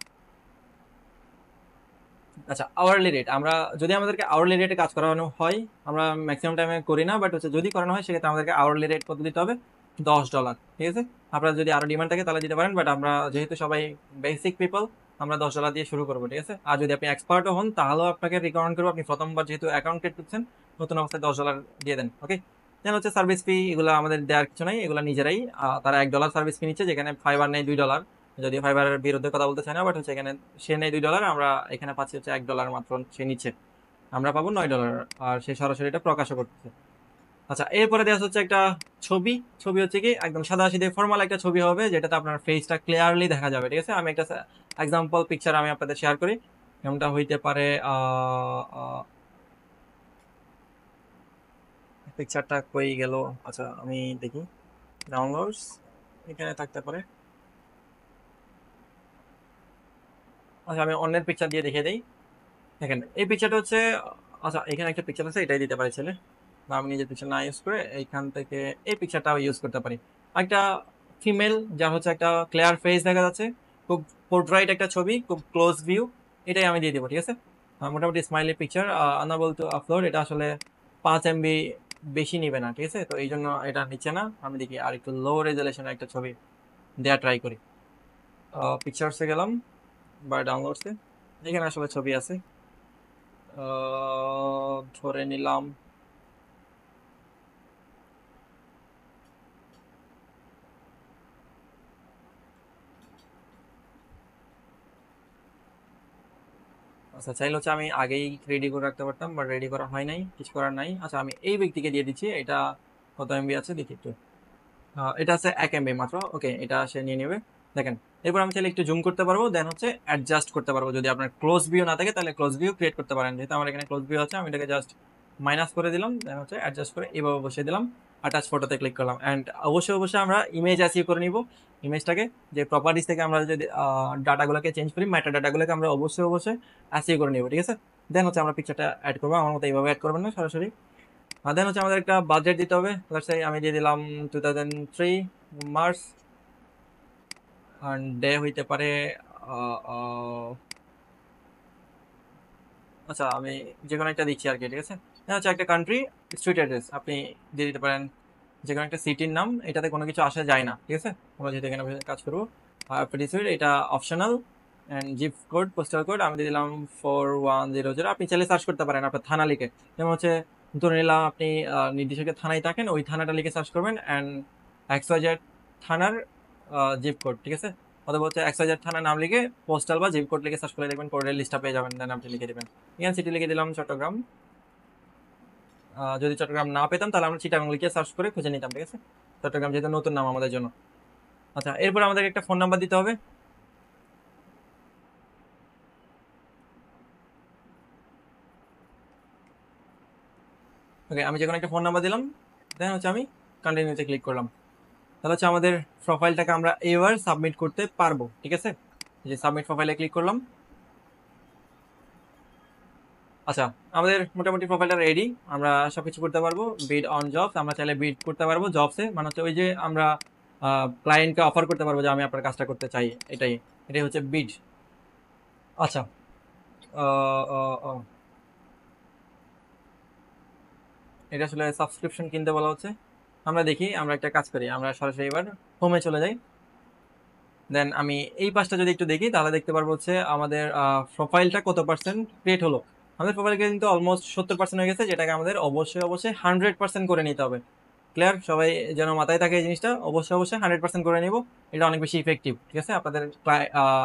আচ্ছা, আওয়ারলি রেট, আমরা যদি আমাদেরকে আওয়ারলি রেটে কাজ করানো হয়, আমরা ম্যাক্সিমাম টাইমে করি না, বাট হচ্ছে যদি করানো হয় সেক্ষেত্রে আমাদেরকে আওয়ারলি রেট কত দিতে হবে, $10, ঠিক আছে। আপনার যদি আরো ডিমান্ড থাকে তাহলে দিতে পারেন, বাট আমরা যেহেতু সবাই বেসিক পিপল, আমরা $10 দিয়ে শুরু করবো, ঠিক আছে। আর যদি আপনি এক্সপার্টও হন তাহলেও আপনাকে রিকমেন্ড করবো আপনি প্রথমবার যেহেতু অ্যাকাউন্ট ক্রিয়েট করছেন নতুন অবস্থায় $10 দিয়ে দেন, ওকে। দেন হচ্ছে সার্ভিস ফি, এগুলো আমাদের দেওয়ার কিছু নাই, এগুলো নিজেরাই, তারা $1 সার্ভিস ফি নিচ্ছে, যেখানে ফাইবার নেই $2, যদিও ফাইবারের বিরুদ্ধে কথা বলতে চাই না, বাট হচ্ছে এখানে সে নেই $2, আমরা এখানে পাচ্ছি হচ্ছে $1 মাত্র সে নিচ্ছে, আমরা পাবো $9, আর সে সরাসরি এটা প্রকাশও করতেছে। আচ্ছা, এরপরে দেওয়া হচ্ছে একটা ছবি। ছবি হচ্ছে কি একদম সাদা সিধে ফর্মাল একটা ছবি হবে, যেটাতে আপনার ফেসটা ক্লিয়ারলি দেখা যাবে, ঠিক আছে। আমি একটা এক্সাম্পল পিকচার আমি আপনাদের শেয়ার করি, যেমনটা হইতে পারে, পিকচারটা কই গেল, আচ্ছা আমি দেখি, ডাউনলোডস, এখানে থাকতে পারে। আচ্ছা, আমি অন্যের পিকচার দিয়ে দেখিয়ে দিই। দেখেন এই পিকচারটা হচ্ছে, আচ্ছা এখানে একটা পিকচার আছে, এটাই দিতে পারি ছেলে, বা আমি নিজের পিকচার না ইউজ করে এইখান থেকে এই পিকচারটাও ইউজ করতে পারি। একটা ফিমেল যার হচ্ছে একটা ক্লিয়ার ফেস দেখা যাচ্ছে, খুব পোর্ট্রাইট একটা ছবি, খুব ক্লোজ ভিউ, এটাই আমি দিয়ে দেবো, ঠিক আছে। মোটামুটি smiley picture, unable two upload, এটা আসলে 5 MB বেশি নিবে না, ঠিক আছে। তো এই জন্য এটা নিচ্ছে না, আমি দেখি আর একটু লো রেজুলেশনের একটা ছবি দেওয়া ট্রাই করি। পিকচার্সে গেলাম বা ডাউনলোডসে, এখানে আসলে ছবি আছে, ধরে নিলাম। আচ্ছা, চাইলে হচ্ছে আমি আগেই রেডি করে রাখতে পারতাম, বাট রেডি করা হয় নাই, কিছু করার নাই। আচ্ছা, আমি এই ব্যক্তিকে দিয়ে দিচ্ছি, এটা কত এমবি আছে দেখি একটু। এটা আছে 1 MB মাত্র, ওকে, এটা সে নিয়ে নেবে। দেখেন, এরপর আমি চাইলে একটু জুম করতে পারবো, দেন হচ্ছে অ্যাডজাস্ট করতে পারবো। যদি আপনার ক্লোজ ভিউ না থাকে তাহলে ক্লোজ ভিউ ক্রিয়েট করতে পারেন, যেহেতু আমার এখানে ক্লোজ ভিউ আছে আমি এটাকে জাস্ট মাইনাস করে দিলাম, দেন হচ্ছে অ্যাডজাস্ট করে এইভাবে বসিয়ে দিলাম, অ্যাটাচ ফটোতে ক্লিক করলাম। অ্যান্ড অবশ্যই অবশ্যই আমরা ইমেজ অ্যাসিও করে নিব, ইমেজটাকে যে প্রপার্টিস থেকে আমরা যদি ডাটাগুলোকে চেঞ্জ করি, মেটা ডাটাগুলোকে আমরা অবশ্যই অবশ্যই অ্যাসিও করে নিব, ঠিক আছে। দেন হচ্ছে আমরা পিকচারটা অ্যাড করবো, আমার মতো এইভাবে অ্যাড করবেন না সরাসরি। দেন হচ্ছে আমাদের একটা বাজেট দিতে হবে, লেটস সে আমি দিয়ে দিলাম 2003 মার্চ, ডে হইতে পারে, আহ, আহ, আচ্ছা আমি যে কোনো একটা দিচ্ছি আর কি, ঠিক আছে। এটা হচ্ছে একটা কান্ট্রি, স্ট্রিট অ্যাড্রেস আপনি দিয়ে দিতে পারেন, যে কোনো একটা সিটির নাম, এটাতে কোনো কিছু আসা যায় না, ঠিক আছে, আমরা যেহেতু এখানে কাজ করবো। আর সুইট এটা optional, and zip code, postal code আমি দিয়ে দিলাম 4100। আপনি চাইলে সার্চ করতে পারেন আপনার থানা লিখে, যেমন হচ্ছে ধরে নিলাম আপনি নির্দিষ্ট একটা থানায় থাকেন, ওই থানাটা লিখে সার্চ করবেন, অ্যান্ড XYZ থানার জিপ কোড, ঠিক আছে। অথবা হচ্ছে XYZ থানার নাম লিখে পোস্টাল বা জিপ কোড লিখে সার্চ করে দেখবেন কোডের লিস্টটা পেয়ে যাবেন, দেন আপনি লিখে দেবেন। এখানে সিটি লিখে দিলাম চট্টগ্রাম, যদি চট্টগ্রাম না পেতাম তাহলে আমরা চিটাগাং লিখে সার্চ করে খুঁজে নিতাম, ঠিক আছে। চট্টগ্রাম যেহেতু নতুন নাম আমাদের জন্য। আচ্ছা, এরপর আমাদের একটা ফোন নাম্বার দিতে হবে। ওকে, আমি যে কোনো একটা ফোন নাম্বার দিলাম, দেন হচ্ছে আমি কন্টিনিউতে ক্লিক করলাম, তাহলে হচ্ছে আমাদের প্রোফাইলটাকে আমরা এবার সাবমিট করতে পারবো, ঠিক আছে। যে সাবমিট প্রোফাইলে ক্লিক করলাম। আচ্ছা, আমাদের মোটামুটি প্রোফাইলটা রেডি, আমরা সবকিছু করতে পারবো। বিড অন জবস, আমরা চাইলে বিড করতে পারবো জবসে, মানে হচ্ছে ওই যে আমরা ক্লায়েন্টকে অফার করতে পারবো যে আমি আপনার কাজটা করতে চাই, এটাই এটাই হচ্ছে বিড। আচ্ছা, আহ, আহ, আহ, এটা আসলে সাবস্ক্রিপশন কিনতে বলা হচ্ছে। আমরা দেখি, আমরা একটা কাজ করি, আমরা সরাসরি এবার হোমে চলে যাই। দেন আমি এই পাশটা যদি একটু দেখি তাহলে দেখতে পারবো হচ্ছে আমাদের প্রোফাইলটা কত পার্সেন্ট ক্রিয়েট হলো। আমাদের প্রোফাইল কিন্তু অলমোস্ট 70% হয়ে গেছে, যেটাকে আমাদের অবশ্যই অবশ্যই 100% করে নিতে হবে। ক্লিয়ার, সবাই যেন মাথায় থাকে এই জিনিসটা, অবশ্যই অবশ্যই 100% করে নিব। এটা অনেক বেশি ইফেক্টিভ, ঠিক আছে, আপনাদের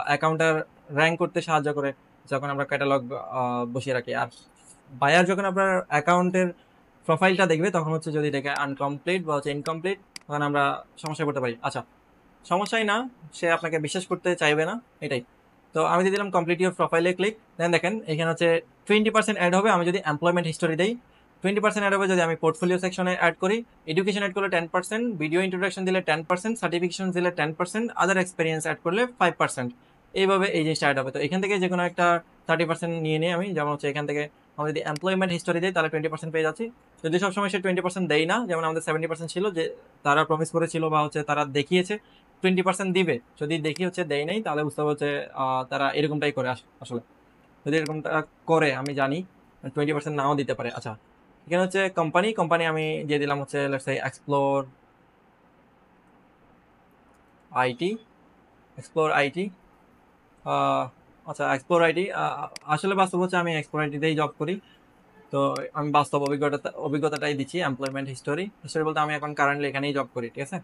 অ্যাকাউন্টটা র্যাঙ্ক করতে সাহায্য করে যখন আমরা ক্যাটালগ বসিয়ে রাখি। আর বায়ার যখন আপনার অ্যাকাউন্টের প্রোফাইলটা দেখবে তখন হচ্ছে যদি দেখে আনকমপ্লিট বা হচ্ছে ইনকমপ্লিট, তখন আমরা সমস্যায় পড়তে পারি। আচ্ছা, সমস্যাই না, সে আপনাকে বিশ্বাস করতে চাইবে না, এটাই। তো আমি দিয়ে দিলাম কমপ্লিট ইউর প্রোফাইলে ক্লিক, দেন দেখেন এখানে হচ্ছে 20% অ্যাড হবে আমি যদি এমপ্লয়মেন্ট হিস্টোরি দিই, 20% অ্যাড হবে যদি আমি পোর্টফোলিও সেকশনে অ্যাড করি, এডুকেশন অ্যাড করলে 10%, ভিডিও ইন্ট্রোডাকশন দিলে 10%, সার্টিফিকেশন দিলে 10%, আদার এক্সপিরিয়েন্স অ্যাড করলে 5%। এইভাবে এই জিনিসটা অ্যাড হবে। তো এখান থেকে যে কোনো একটা 30% নিয়ে নিই আমি, যেমন হচ্ছে এখান থেকে আমি যদি এমপ্লয়মেন্ট হিস্টোরি দিই তাহলে 20% পেয়ে যাচ্ছি, যদি সবসময় সে 20% দেয় না, যেমন আমাদের 70% ছিল যে তারা প্রমিস করেছিল বা হচ্ছে তারা দেখিয়েছে 20% দিবে, যদি দেখি হচ্ছে দেয় নাই তাহলে বুঝতে হবে হচ্ছে তারা এরকমটাই করে আসলে। যদি এরকমটা করে আমি জানি 20% নাও দিতে পারে। আচ্ছা, এখানে হচ্ছে কোম্পানি আমি দিয়ে দিলাম হচ্ছে let's say IT explore IT. আচ্ছা, এক্সপ্লোর আইটি আসলে বাস্তব হচ্ছে আমি এক্সপ্লোর আইটিতেই জব করি, তো আমি বাস্তব অভিজ্ঞতাটাই দিচ্ছি। এমপ্লয়মেন্ট হিস্টোরি বলতে আমি এখন কারেন্টলি এখানেই জব করি, ঠিক আছে।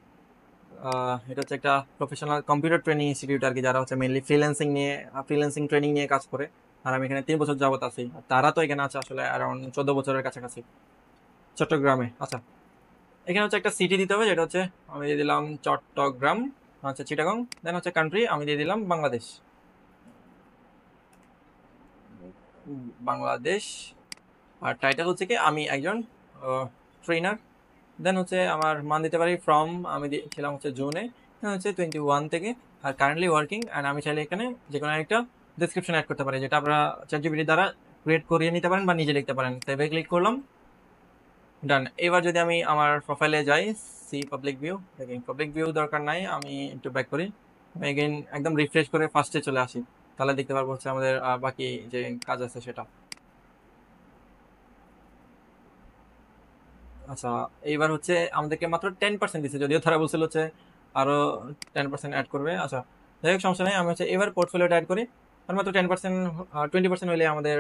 এটা হচ্ছে একটা প্রফেশনাল কম্পিউটার ট্রেনিং ইনস্টিটিউট আর কি, যারা হচ্ছে মেনলি ফ্রিল্যান্সিং ট্রেনিং নিয়ে কাজ করে। আর আমি এখানে 3 বছর যাবত আছি। আর তারা তো এখানে আছে আসলে অ্যারাউন্ড 14 বছরের কাছাকাছি, চট্টগ্রামে। আচ্ছা, এখানে হচ্ছে একটা সিটি দিতে হবে, যেটা হচ্ছে আমি দিয়ে দিলাম চট্টগ্রাম, আচ্ছা চিটাগং। দেন হচ্ছে কান্ট্রি আমি দিয়ে দিলাম বাংলাদেশ। বাংলাদেশ। আর টাইটেল হচ্ছে কি আমি একজন ট্রেনার। দেন হচ্ছে আমার মান দিতে পারি ফ্রম, আমি দিয়েছিলাম হচ্ছে জুনে, হচ্ছে 21 থেকে। আর কারেন্টলি ওয়ার্কিং। অ্যান্ড আমি চাইলে এখানে যে কোনো একটা ডিসক্রিপশন অ্যাড করতে পারি, যেটা আপনারা চ্যাটজিপিটি দ্বারা ক্রিয়েট করিয়ে নিতে পারেন বা নিজে লিখতে পারেন। সেভে ক্লিক করলাম, ডান। এবার যদি আমি আমার প্রোফাইলে যাই, সি পাবলিক ভিউ, দেখেন পাবলিক ভিউ দরকার নাই, আমি একটু ব্যাক করি, আমি এগেইন একদম রিফ্রেশ করে ফার্স্টে চলে আসি, তাহলে দেখতে পারবো হচ্ছে আমাদের বাকি যে কাজ আছে সেটা। আচ্ছা, এইবার হচ্ছে আমাদেরকে মাত্র 10% দিচ্ছে, যদিও তারা বলছিল হচ্ছে আরো 10% অ্যাড করবে। আচ্ছা, যাই হোক, সমস্যা নেই। আমি হচ্ছে এবার পোর্টফোলিওটা অ্যাড করি, আর মাত্র 10%, 20% হলে আমাদের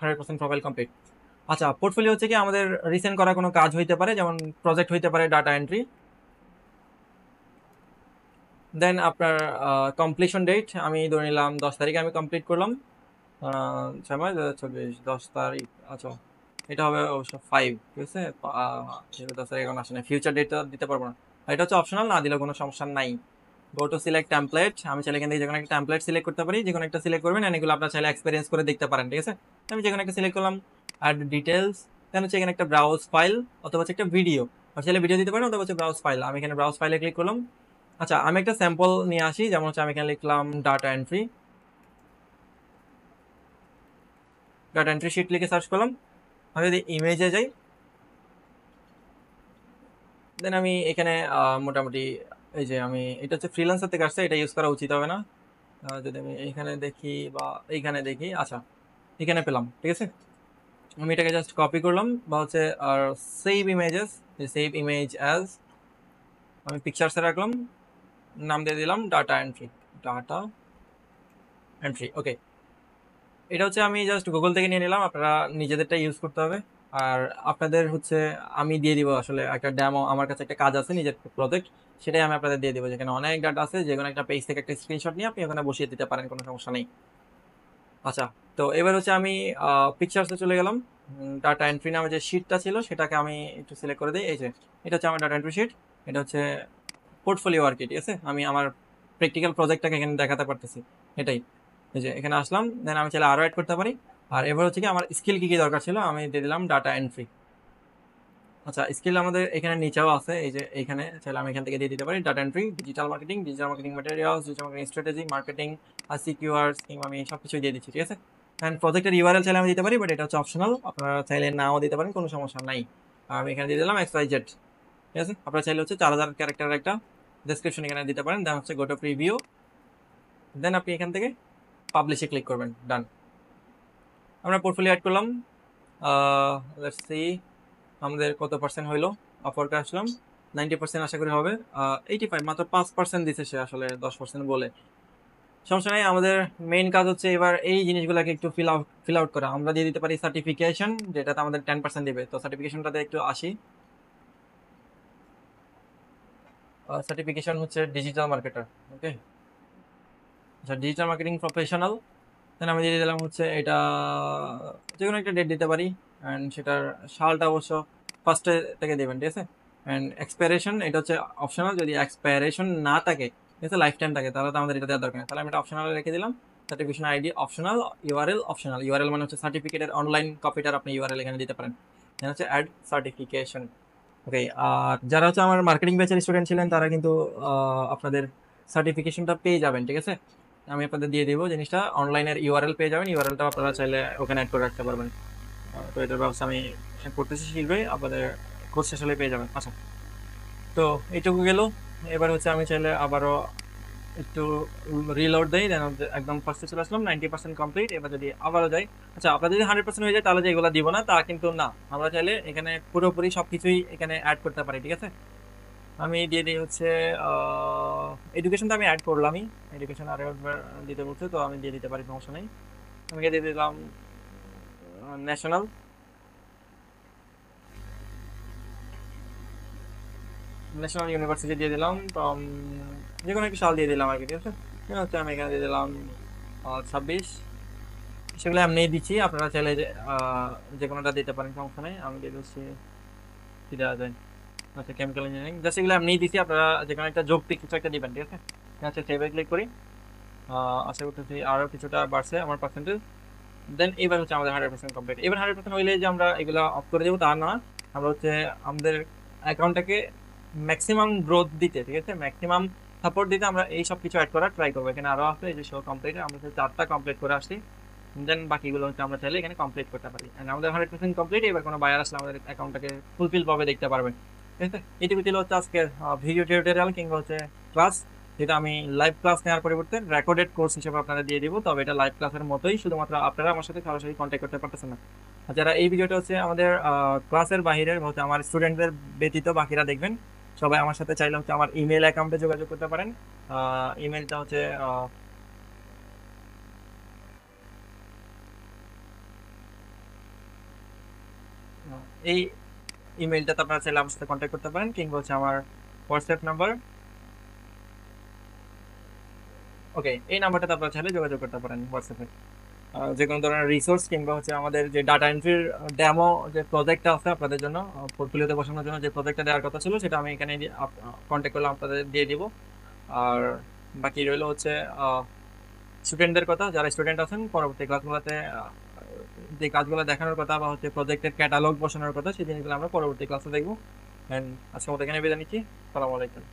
100% প্রোফাইল কমপ্লিট। আচ্ছা, পোর্টফোলিও হচ্ছে কি আমাদের রিসেন্ট করা কোনো কাজ হইতে পারে, যেমন প্রজেক্ট হইতে পারে, ডাটা এন্ট্রি। দেন আপনার কমপ্লিশন ডেট আমি ধরে নিলাম 10 তারিখে আমি কমপ্লিট করলাম। 6 মাস 2024, 10 তারিখ। আচ্ছা, এটা হবে অবশ্য 5, ঠিক আছে। যেহেতু 10 তারিখ এখন আসে না, ফিউচার ডেটটা দিতে পারবো না। আর এটা হচ্ছে অপশনাল, না দিলেও কোনো সমস্যা নাই। গো টু সিলেক্ট টেমপ্লেট, আমি চাইলে এখান থেকে যে কোনো একটা টেমপ্লেট সিলেক্ট করতে পারি, যে কোনো একটা সিলেক্ট করবেন, এগুলো আপনার চাইলে এক্সপিরিয়েন্স করে দেখতে পারেন, ঠিক আছে। আমি যে কোনো একটা সিলেক্ট করলাম, অ্যাড ডিটেলস। দেন হচ্ছে এখানে একটা ব্রাউজ ফাইল অথবা হচ্ছে একটা ভিডিও, আর চাইলে ভিডিও দিতে পারেন অথবা হচ্ছে ব্রাউজ ফাইল। আমি এখানে ব্রাউজ ফাইলে ক্লিক করলাম। আচ্ছা, আমি একটা স্যাম্পল নিয়ে আসি, যেমন হচ্ছে আমি এখানে লিখলাম ডাটা এন্ট্রি শিট লিখে সার্চ করলাম। আমি যদি ইমেজে যাই, দেন আমি এখানে মোটামুটি এই যে আমি এটা হচ্ছে ফ্রিল্যান্সার থেকে আসছে, এটা ইউজ করা উচিত হবে না। যদি আমি এইখানে দেখি বা এইখানে দেখি, আচ্ছা এখানে পেলাম, ঠিক আছে। আমি এটাকে জাস্ট কপি করলাম বা হচ্ছে আর সেভ ইমেজ অ্যাজ, আমি পিকচার্সে রাখলাম, নাম দিয়ে দিলাম ডাটা এন্ট্রি, ওকে। এটা হচ্ছে আমি জাস্ট গুগল থেকে নিয়ে নিলাম, আপনারা নিজেদেরটা ইউজ করতে হবে। আর আপনাদের হচ্ছে আমি দিয়ে দিব আসলে একটা ডেমো, আমার কাছে একটা কাজ আছে নিজের প্রজেক্ট, সেটাই আমি আপনাদের দিয়ে দিব, যেখানে অনেক ডাটা আছে, যে কোনো একটা পেজ থেকে একটা স্ক্রিনশট নিয়ে আপনি ওখানে বসিয়ে দিতে পারেন, কোনো সমস্যা নেই। আচ্ছা, তো এবার হচ্ছে আমি পিকচার্সে চলে গেলাম। ডাটা এন্ট্রি নামে যে শিটটা ছিল সেটাকে আমি একটু সিলেক্ট করে দিই। এই যে এটা হচ্ছে আমার ডাটা এন্ট্রি শিট, এটা হচ্ছে পোর্টফোলিও আর কি, ঠিক আছে। আমি আমার প্র্যাকটিক্যাল প্রজেক্টটাকে এখানে দেখাতে পারতেছি, এটাই। এই যে এখানে আসলাম, দেন আমি চাইলে আরও অ্যাড করতে পারি। আর এবার হচ্ছে কি আমার স্কিল কী কী দরকার ছিল, আমি দিয়ে দিলাম ডাটা এন্ট্রি। আচ্ছা, স্কিল আমাদের এখানে নিচেও আছে, এই যে এইখানে চাইলে আমি এখান থেকে দিয়ে দিতে পারি data entry, digital marketing materials, digital marketing strategy, marketing আর সিকিউআরস, কিংবা আমি সব কিছুই দিয়ে দিচ্ছি, ঠিক আছে। অ্যান্ড প্রজেক্টের ইউআরএল চাইলে আমি দিতে পারি, বাট এটা হচ্ছে অপশনাল, আপনারা চাইলে নাও দিতে পারেন, কোনো সমস্যা নাই। আমি এখানে দিয়ে দিলাম XYZ, ঠিক আছে। আপনারা চাইলে হচ্ছে 4000 ক্যারেক্টারের একটা ডেসক্রিপশন এখানে দিতে পারেন। দেন হচ্ছে গো টু প্রিভিউ, দেন আপনি এখান থেকে পাবলিশে ক্লিক করবেন, ডান। আমরা পোর্টফোলিও অ্যাড করলাম, লেটস সি আমাদের কত পার্সেন্ট হইলো। অফারকে আসলাম, 90% আশা করি হবে। 85, মাত্র 5% দিচ্ছে সে, আসলে 10% বলে। সমস্যা নেই, আমাদের মেইন কাজ হচ্ছে এবার এই জিনিসগুলোকে একটু ফিল আউট করা। আমরা দিয়ে দিতে পারি সার্টিফিকেশন, যেটাতে আমাদের 10% দিবে, তো সার্টিফিকেশনটাতে একটু আসি। সার্টিফিকেশন হচ্ছে ডিজিটাল মার্কেটার, ওকে। আচ্ছা, ডিজিটাল মার্কেটিং প্রফেশনাল, দেন আমি দিয়ে দিলাম হচ্ছে এটা, যে কোনো একটা ডেট দিতে পারি। অ্যান্ড সেটার সালটা অবশ্য ফার্স্টে থেকে দেবেন, ঠিক আছে। অ্যান্ড এক্সপায়ারেশন এটা হচ্ছে অপশনাল, যদি এক্সপায়ারেশন না থাকে, ঠিক আছে, লাইফ টাইম থাকে, তাহলে তো আমাদের এটা দেওয়ার দরকার নেই, তাহলে আমি এটা অপশনাল রেখে দিলাম। Certification ID optional, URL optional, URL মানে হচ্ছে সার্টিফিকেটের অনলাইন কপিটার আপনি ইউআরএল এখানে দিতে পারেন। এখানে হচ্ছে অ্যাড সার্টিফিকেশন, ওকে। আর যারা হচ্ছে আমার মার্কেটিং ব্যাচের স্টুডেন্ট ছিলেন, তারা কিন্তু আপনাদের সার্টিফিকেশনটা পেয়ে যাবেন, ঠিক আছে। আমি আপনাদের দিয়ে দিব জিনিসটা, অনলাইনের ইউআরএল পেয়ে যাবেন, ইউআরএলটা আপনারা চাইলে ওখানে অ্যাড করে রাখতে পারবেন। তো এটার ব্যবস্থা আমি করতেছি শীঘ্রই, আপনাদের কোর্স শেষ হলে পেয়ে যাবেন। আচ্ছা, তো এইটুকু গেল। এবার হচ্ছে আমি চাইলে আবারও একটু রিলোড দেই, দেন একদম ফার্স্টে চলে আসলাম, 90% কমপ্লিট। এবার যদি আবারও যাই, আচ্ছা আপনার যদি 100% হয়ে যায় তাহলে যে এগুলো দিব না তা কিন্তু না, আমরা চাইলে এখানে পুরোপুরি সবকিছুই এখানে অ্যাড করতে পারি, ঠিক আছে। আমি দিয়ে দিই হচ্ছে এডুকেশন তো আমি অ্যাড করলামই, এডুকেশন আরো একবার দিতে বলছে তো আমি দিয়ে দিতে পারি, সমস্যা নেই। আমি দিয়ে দিলাম ন্যাশনাল, ন্যাশনাল ইউনিভার্সিটি দিয়ে দিলাম, তো যে কোনো একটি সাল দিয়ে দিলাম আর কি, ঠিক আছে। এবার হচ্ছে আমি এখানে দিয়ে দিলাম 26। সেগুলো এমনিই দিচ্ছি, আপনারা চাইলে যে কোনোটা দিতে পারেন, সমস্যা নেই। আমি দিয়ে দিচ্ছি কি দেওয়া যায়, আচ্ছা কেমিক্যাল ইঞ্জিনিয়ারিং, জাস্ট এগুলো এমনিই দিচ্ছি, আপনারা যে কোনো একটা যৌক্তিক কিছু একটা দিবেন, ঠিক আছে। আচ্ছা সেভে ক্লিক করি, আশা করতেছি আরও কিছুটা বাড়ছে আমার পার্সেন্টেজ। দেন এবার হচ্ছে আমাদের 100% কমপ্লিট। এবার 100% হইলে যে আমরা এগুলো অফ করে দেবো তা না, আমরা হচ্ছে আমাদের অ্যাকাউন্টটাকে ম্যাক্সিমাম গ্রোথ দিতে, ঠিক আছে, ম্যাক্সিমাম সাপোর্ট দিতে আমরা এই সব কিছু অ্যাড করার ট্রাই করবো। এখানে আরও আছে এই যে শো কমপ্লিট, আমরা হচ্ছে 4টা কমপ্লিট করে আসছি, দেন বাকিগুলো হচ্ছে আমরা চাইলে এখানে কমপ্লিট করতে পারি। And আমাদের 100% কমপ্লিট। এবার কোনো বায়ার আসলে আমাদের অ্যাকাউন্টটাকে ফুলফিল ভাবে দেখতে পারবেন, ঠিক আছে। এটুকু ছিল হচ্ছে আজকের ভিডিও টিউটোরিয়াল কিংবা হচ্ছে ক্লাস, যেটা আমি লাইভ ক্লাস নেওয়ার পরিবর্তে রেকর্ডেড কোর্স হিসেবে আপনাদের দিয়ে দিব। তবে এটা লাইভ ক্লাসের মতোই, শুধুমাত্র আপনারা আমার সাথে সরাসরি কন্ট্যাক্ট করতে পারতেছেন না। আর যারা এই ভিডিওটা হচ্ছে আমাদের ক্লাসের বাহিরের হচ্ছে আমার স্টুডেন্টদের ব্যতীত বাকিরা দেখবেন, সবাই আমার সাথে চাইলে হচ্ছে আমার ইমেল অ্যাকাউন্টে যোগাযোগ করতে পারেন। ইমেলটা হচ্ছে এই ইমেলটাতে আপনারা চাইলে আমার সাথে কন্ট্যাক্ট করতে পারেন, কিংবা হচ্ছে আমার হোয়াটসঅ্যাপ নাম্বার, ওকে, এই নাম্বারটাতে আপনারা চাইলে যোগাযোগ করতে পারেন হোয়াটসঅ্যাপে। যে কোনো ধরনের রিসোর্স কিংবা হচ্ছে আমাদের যে ডাটা এন্ট্রির ডেমো যে প্রজেক্টটা আছে আপনাদের জন্য, পোর্টফোলিওতে বসানোর জন্য যে প্রজেক্টটা দেওয়ার কথা ছিল, সেটা আমি এখানে কন্ট্যাক্ট করলে আপনাদের দিয়ে দিব। আর বাকি রইলো হচ্ছে স্টুডেন্টদের কথা, যারা স্টুডেন্ট আছেন পরবর্তী ক্লাসগুলোতে যে কাজগুলো দেখানোর কথা বা হচ্ছে প্রজেক্টের ক্যাটালগ বসানোর কথা, সেই জিনিসগুলো আমরা পরবর্তী ক্লাসে দেখবো। অ্যান্ড আজকের মতো এখানে বিদায় নিচ্ছি। সালামু আলাইকুম।